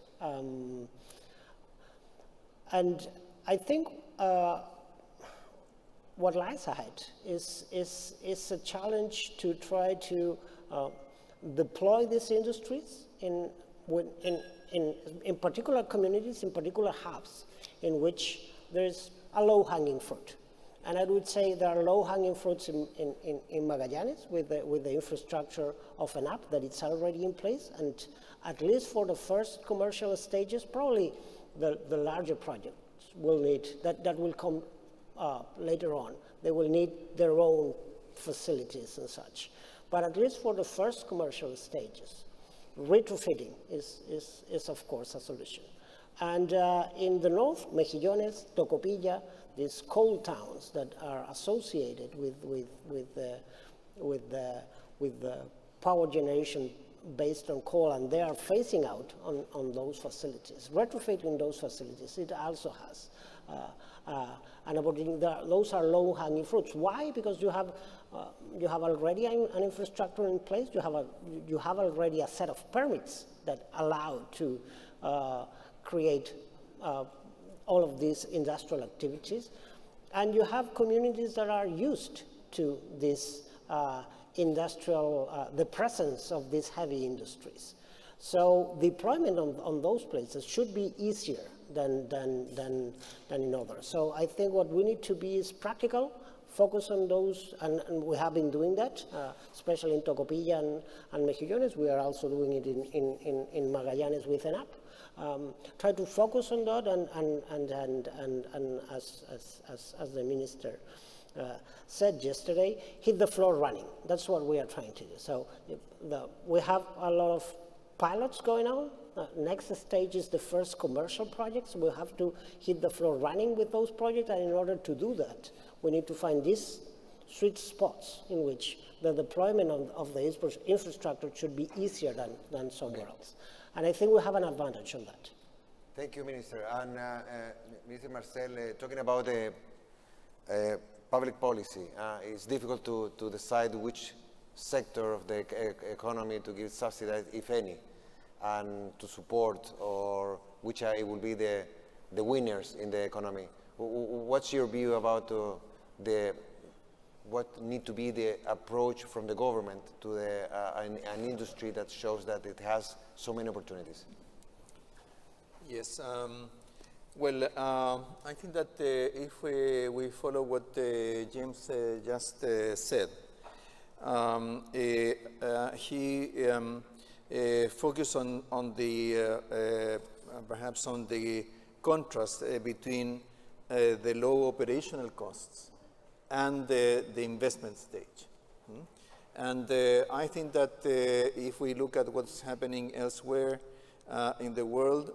And I think what lies ahead is a challenge to try to deploy these industries in particular communities, in particular hubs, in which there's a low-hanging fruit. And I would say there are low-hanging fruits in Magallanes with the infrastructure of an app that it's already in place, and at least for the first commercial stages, probably the larger projects will need, that will come later on. They will need their own facilities and such. But at least for the first commercial stages, retrofitting is of course a solution. And in the north, Mejillones, Tocopilla, these coal towns that are associated with the power generation based on coal, and they are phasing out on those facilities. Retrofitting those facilities, it also has an opportunity. Those are low-hanging fruits. Why? Because you have already an infrastructure in place. You have already a set of permits that allow to create all of these industrial activities, and you have communities that are used to this the presence of these heavy industries. So deployment on those places should be easier than in others. So I think what we need to be is practical, focus on those, and we have been doing that, especially in Tocopilla and Mejillones. We are also doing it in Magallanes with an app. Try to focus on that, and as the minister said yesterday, hit the floor running. That's what we are trying to do. So we have a lot of pilots going on. Next stage is the first commercial projects. We have to hit the floor running with those projects, and in order to do that, we need to find these sweet spots in which the deployment of the infrastructure should be easier than somewhere else. And I think we have an advantage on that. Thank you, Minister. And Mr. Marcel, talking about public policy, it's difficult to decide which sector of the economy to give subsidies, if any, and to support, or which will be the winners in the economy. What's your view about what need to be the approach from the government to an industry that shows that it has so many opportunities? Yes. Well, I think that if we follow what James just said, he focused on the perhaps on the contrast between the low operational costs and the investment stage. And I think that if we look at what's happening elsewhere in the world,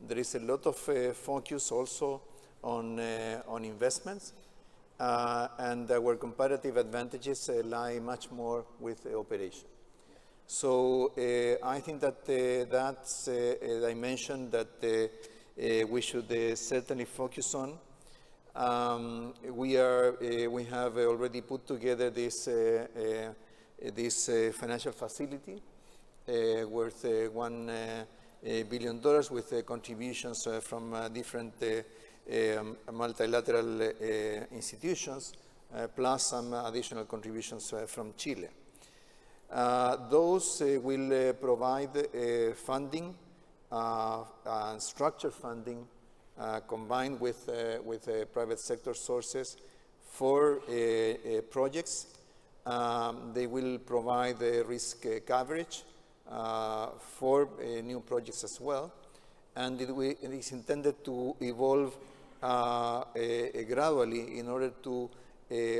there is a lot of focus also on investments, and our comparative advantages lie much more with operation. So I think that that's a dimension that we should certainly focus on. We have already put together this financial facility worth $1 billion with contributions from different multilateral institutions, plus some additional contributions from Chile. Those will provide funding, and structured funding, combined with private sector sources for projects. They will provide risk coverage for new projects as well, and it is intended to evolve gradually in order to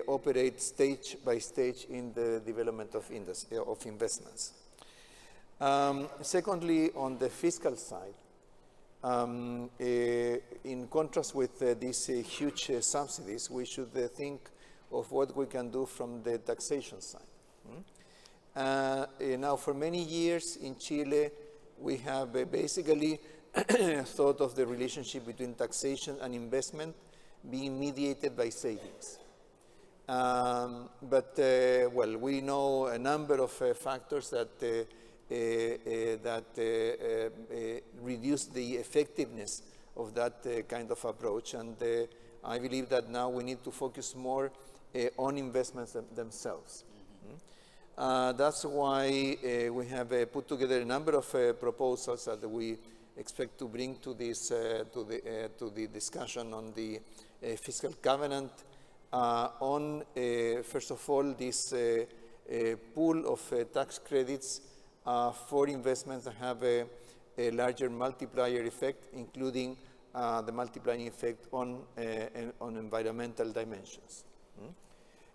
operate stage by stage in the development of investments. Secondly, on the fiscal side, in contrast with these huge subsidies, we should think of what we can do from the taxation side. Now, for many years in Chile, we have basically thought of the relationship between taxation and investment being mediated by savings. Well, we know a number of factors that reduce the effectiveness of that kind of approach, and I believe that now we need to focus more on investments themselves. That's why we have put together a number of proposals that we expect to bring to this to the discussion on the fiscal covenant. First of all, this pool of tax credits for investments that have a larger multiplier effect, including the multiplying effect on environmental dimensions.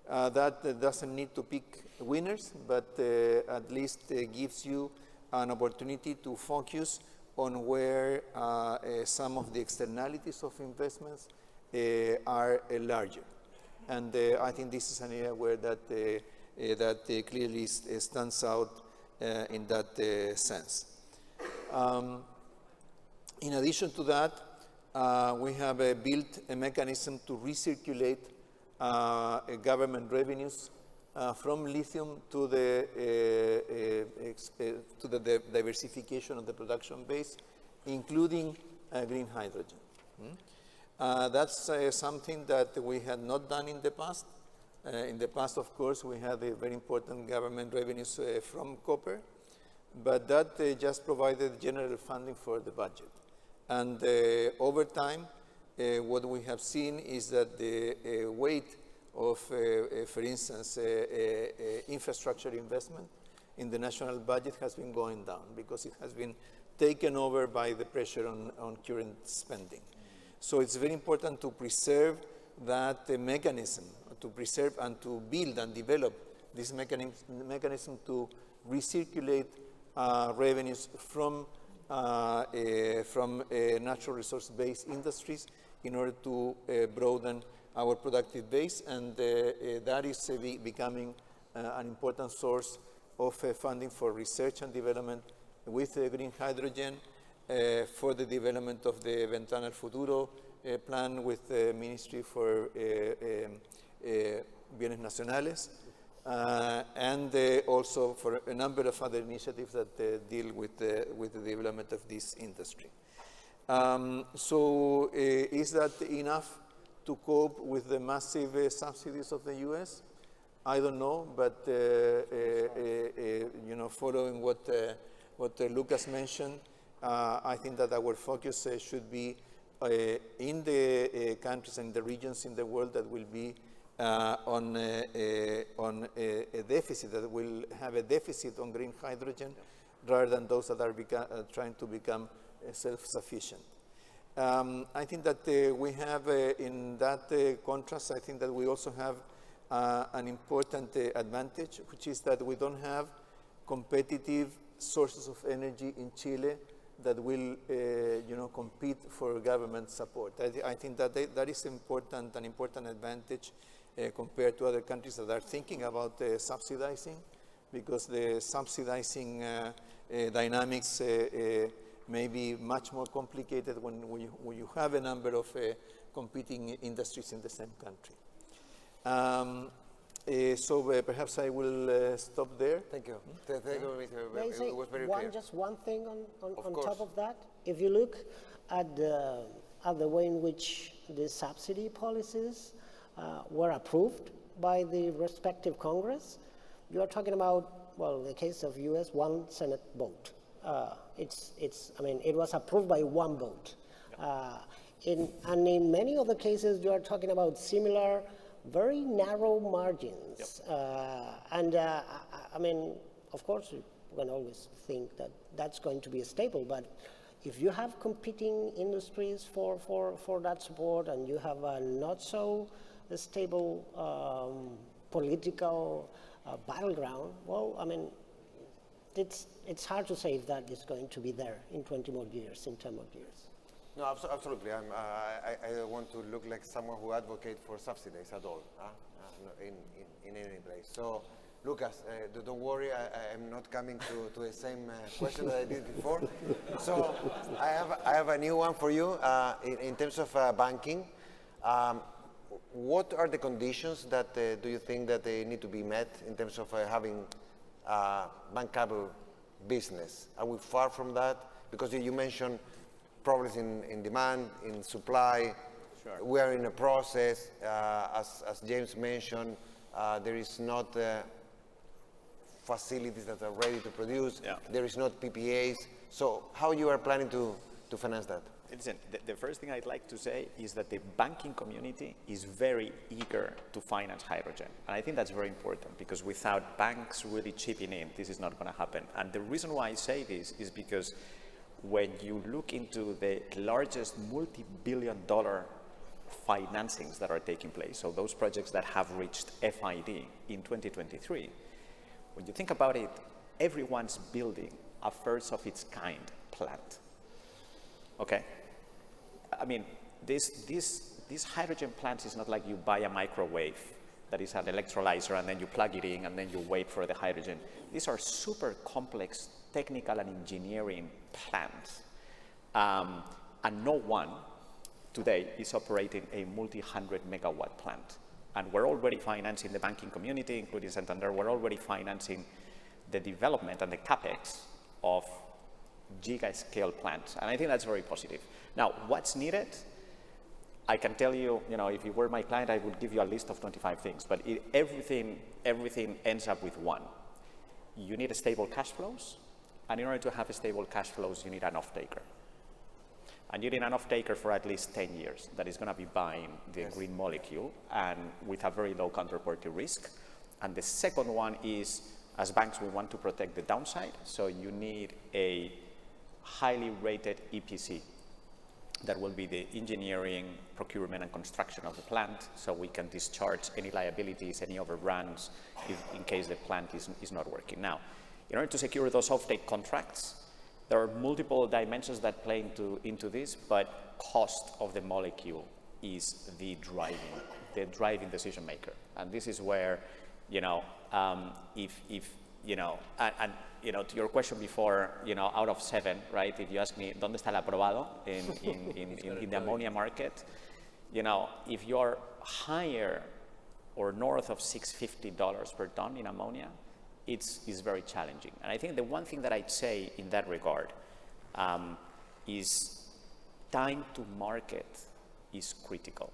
That doesn't need to pick winners, but at least gives you an opportunity to focus on where some of the externalities of investments are larger. And I think this is an area where that clearly stands out in that sense. In addition to that, we have built a mechanism to recirculate government revenues from lithium to the diversification of the production base, including green hydrogen. That's something that we had not done in the past. In the past, of course, we had a very important government revenues from copper, but that just provided general funding for the budget. And over time, what we have seen is that the weight of, for instance, infrastructure investment in the national budget has been going down because it has been taken over by the pressure on current spending. So it's very important to preserve that mechanism, to preserve and to build and develop this mechanism to recirculate revenues from natural resource-based industries in order to broaden our productive base, and that is becoming an important source of funding for research and development with green hydrogen, for the development of the Ventana al Futuro plan with the Ministry for Bienes Nacionales, and also for a number of other initiatives that deal with the development of this industry. So is that enough to cope with the massive subsidies of the US? I don't know, but you know, following what Lucas mentioned, I think that our focus should be in the countries and the regions in the world that will be on a deficit, that will have a deficit on green hydrogen, rather than those that are trying to become self-sufficient. I think that we have, in that contrast, I think that we also have an important advantage, which is that we don't have competitive sources of energy in Chile that will, you know, compete for government support. I think that that is an important advantage compared to other countries that are thinking about subsidizing, because the subsidizing dynamics may be much more complicated when you have a number of competing industries in the same country. So perhaps I will stop there. Thank you. Thank you, Mr. May I say It was very clear. just one thing on course. top of that? If you look at the way in which the subsidy policies were approved by the respective Congress, you are talking about, well, in the case of US, one Senate vote. I mean, it was approved by one vote. And in many other cases, you are talking about similar, very narrow margins. I mean, of course, you can always think that that's going to be stable, but if you have competing industries for that support and you have a not so stable political battleground, well, I mean, it's hard to say if that is going to be there in 20 more years, in 10 more years. No, absolutely. I don't want to look like someone who advocates for subsidies at all, in any place. So, Lucas, don't worry, I'm not coming to the same question that I did before. So, I have a new one for you in terms of banking. What are the conditions that do you think that they need to be met in terms of having bankable business? Are we far from that? Because you mentioned problems in demand, in supply. Sure. We are in a process, as James mentioned, there is not facilities that are ready to produce. Yeah. There is not PPAs. So how you are planning to finance that? Listen, the first thing I'd like to say is that the banking community is very eager to finance hydrogen. And I think that's very important because without banks really chipping in, this is not going to happen. And the reason why I say this is because when you look into the largest multi-billion-dollar financings that are taking place, so those projects that have reached FID in 2023, when you think about it, everyone's building a first-of-its-kind plant. Okay? I mean, this hydrogen plant is not like you buy a microwave that is an electrolyzer and then you plug it in and then you wait for the hydrogen. These are super complex technical and engineering plants. And no one today is operating a multi-100 megawatt plant. And we're already financing the banking community, including Santander, we're already financing the development and the capex of giga-scale plants. And I think that's very positive. Now, what's needed? I can tell you, if you were my client, I would give you a list of 25 things, but everything ends up with one. You need stable cash flows, and in order to have stable cash flows, you need an off-taker. And you need an off-taker for at least 10 years that is going to be buying the green molecule and with a very low counterparty risk. And the second one is, as banks, we want to protect the downside, so you need a highly rated EPC that will be the engineering, procurement, and construction of the plant, so we can discharge any liabilities, any overruns, in case the plant is not working. Now, in order to secure those offtake contracts, there are multiple dimensions that play into this, but cost of the molecule is the driving decision maker. And this is where, to your question before, out of 7, right? If you ask me, ¿dónde está el aprobado in the ammonia market? If you're higher or north of $650 per ton in ammonia, it's very challenging. And I think the one thing that I'd say in that regard is time to market is critical.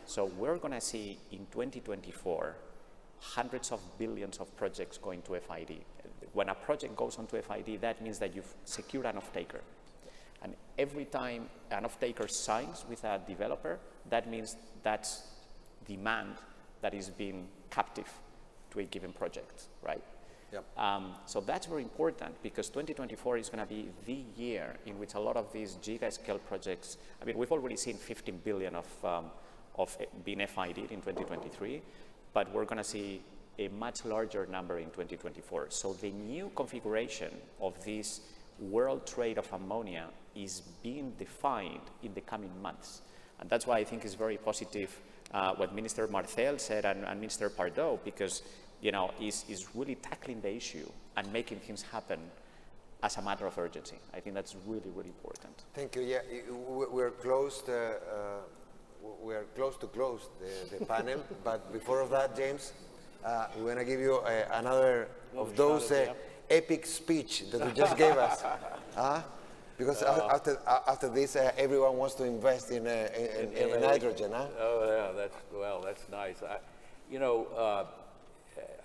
So we're going to see in 2024 hundreds of billions of projects going to FID. When a project goes on to FID, that means that you've secured an off-taker. And every time an off-taker signs with a developer, that means that's demand that is being captive to a given project, right? Yep. So that's very important because 2024 is going to be the year in which a lot of these giga-scale projects, I mean, we've already seen 15 billion of being FID'd in 2023, but we're going to see a much larger number in 2024. So the new configuration of this world trade of ammonia is being defined in the coming months. And that's why I think it's very positive what Minister Marcel said and Minister Pardow, because is really tackling the issue and making things happen as a matter of urgency. I think that's really, really important. Thank you. Yeah, we're close to close the panel, but before of that, James, we're going to give you another of those epic speech that you just gave us. Because after this, everyone wants to invest in hydrogen. Oh, yeah, that's nice.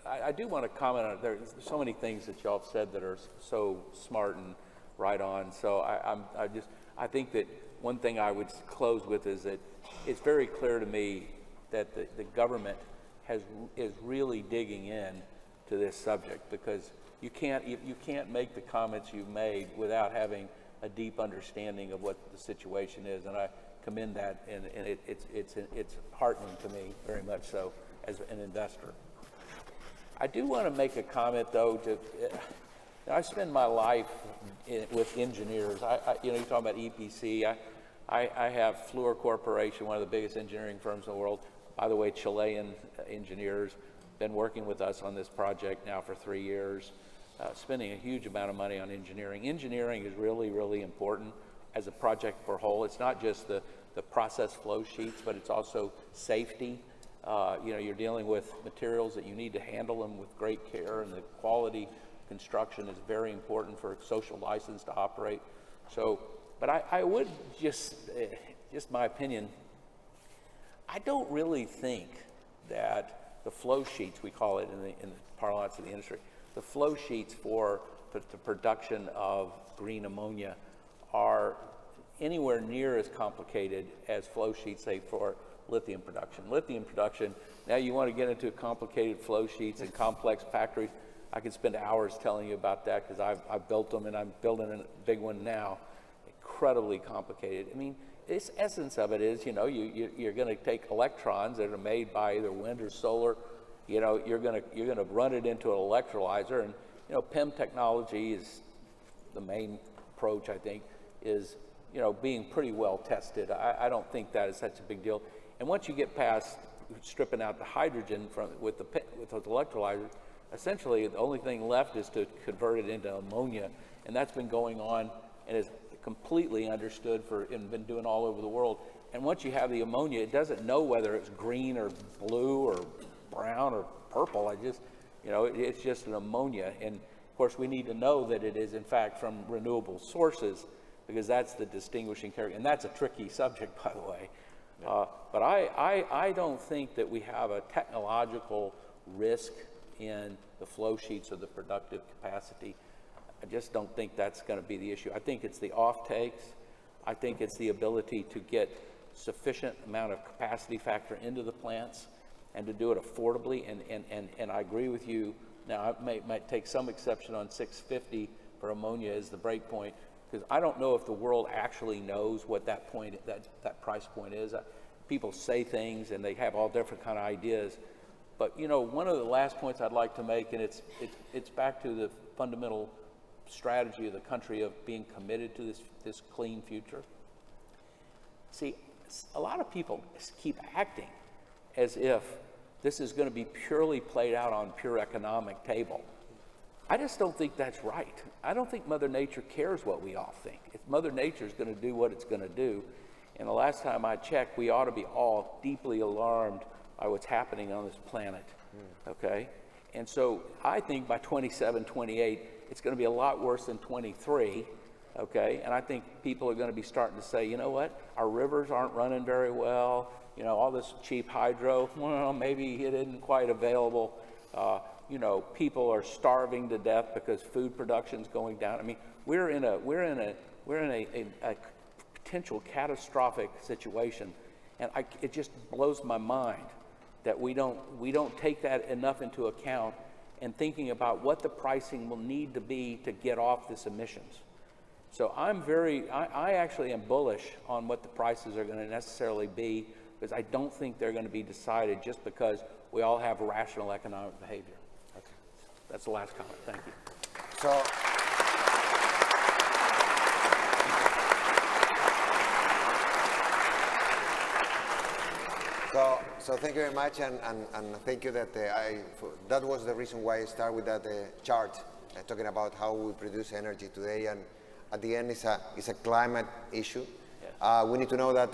I do want to comment on it. There's so many things that y'all have said that are so smart and right on. So I think that one thing I would close with is that it's very clear to me that the government is really digging in to this subject, because you can't make the comments you've made without having a deep understanding of what the situation is, and I commend that, and it's heartening to me, very much so, as an investor. I do want to make a comment, though. I spend my life with engineers. You talk about EPC. I have Fluor Corporation, one of the biggest engineering firms in the world. By the way, Chilean engineers, been working with us on this project now for 3 years, spending a huge amount of money on engineering. Engineering is really, really important as a project for whole. It's not just the process flow sheets, but it's also safety. You're dealing with materials that you need to handle them with great care, and the quality construction is very important for social license to operate. So, but I would just my opinion, I don't really think that the flow sheets, we call it in the parlance of the industry, the flow sheets for the production of green ammonia are anywhere near as complicated as flow sheets, say, for lithium production. Lithium production, now you want to get into complicated flow sheets and complex factories. I could spend hours telling you about that because I've built them, and I'm building a big one now. Incredibly complicated. I mean, the essence of it is, you're going to take electrons that are made by either wind or solar. You're going to run it into an electrolyzer, and PEM technology is the main approach. I think is being pretty well tested. I don't think that is such a big deal. And once you get past stripping out the hydrogen with those electrolyzers, essentially the only thing left is to convert it into ammonia, and that's been going on and is completely understood and been doing all over the world. And once you have the ammonia, it doesn't know whether it's green or blue or brown or purple. It's just an ammonia. And of course, we need to know that it is in fact from renewable sources, because that's the distinguishing character. And that's a tricky subject, by the way. But I don't think that we have a technological risk in the flow sheets of the productive capacity. I just don't think that's going to be the issue. I think it's the off takes. I think it's the ability to get sufficient amount of capacity factor into the plants and to do it affordably. And I agree with you. Now, I might take some exception on 650 for ammonia as the break point, because I don't know if the world actually knows what that point, that price point is. People say things and they have all different kind of ideas. But one of the last points I'd like to make, and it's back to the fundamental strategy of the country of being committed to this clean future. See, a lot of people keep acting as if this is going to be purely played out on pure economic table. I just don't think that's right. I don't think Mother Nature cares what we all think. If Mother Nature is going to do what it's going to do, and the last time I checked, we ought to be all deeply alarmed by what's happening on this planet, okay? And so I think by 27, 28, it's going to be a lot worse than 23, okay? And I think people are going to be starting to say, you know what, our rivers aren't running very well, all this cheap hydro, well, maybe it isn't quite available. People are starving to death because food production's going down. I mean, we're in a potential catastrophic situation, and it just blows my mind that we don't take that enough into account and thinking about what the pricing will need to be to get off this emissions. So I actually am bullish on what the prices are going to necessarily be, because I don't think they're going to be decided just because we all have rational economic behavior. Okay. That's the last comment. Thank you. So thank you very much, and thank you that that was the reason why I started with that chart, talking about how we produce energy today, and at the end it's a climate issue. Yes. We need to know that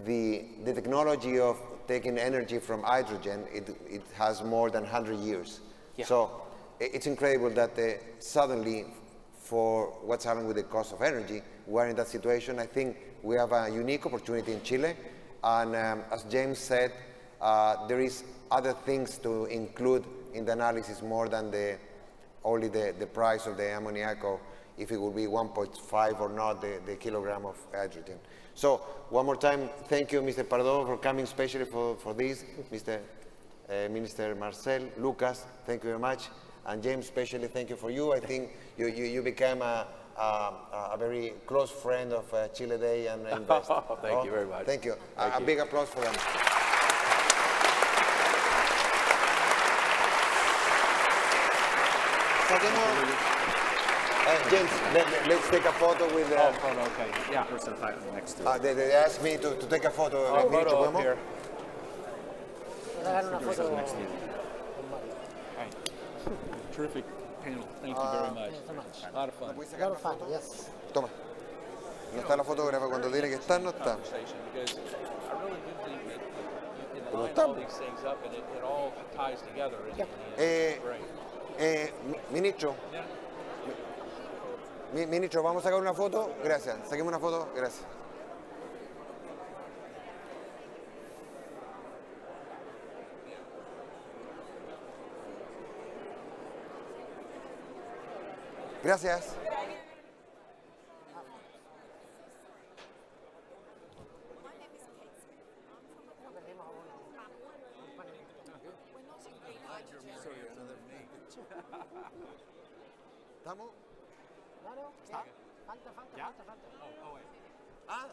the technology of taking energy from hydrogen, it has more than 100 years. Yeah. So it's incredible that suddenly, for what's happening with the cost of energy, we're in that situation. I think we have a unique opportunity in Chile. And as James said, there is other things to include in the analysis more than only the price of the ammoniaco, if it will be 1.5 or not, the kilogram of hydrogen. So one more time, thank you, Mr. Pardow, for coming especially for this. Mr. Minister Marcel, Lucas, thank you very much. And James, especially thank you for you. I think you became a a very close friend of Chile Day and InBest. Thank you very much. Thank you. A big applause for them. James, let's take a photo with. Photo, okay. Yeah. Person next to They asked me to take a photo. Photo up here. Hagan una foto. Terrific panel. Thank you very much. A lot of fun. A lot of fun, yes. Toma. No está la fotógrafa cuando tiene que estar, no está. Conversation, because I really do think that you can ¿Cómo line está? all these things up and it all ties together. And it's great. Ministro. Ministro, vamos a sacar una foto. Gracias. Saquemos una foto. Gracias. Gracias. ¿Estamos? No, no, falta. Ah,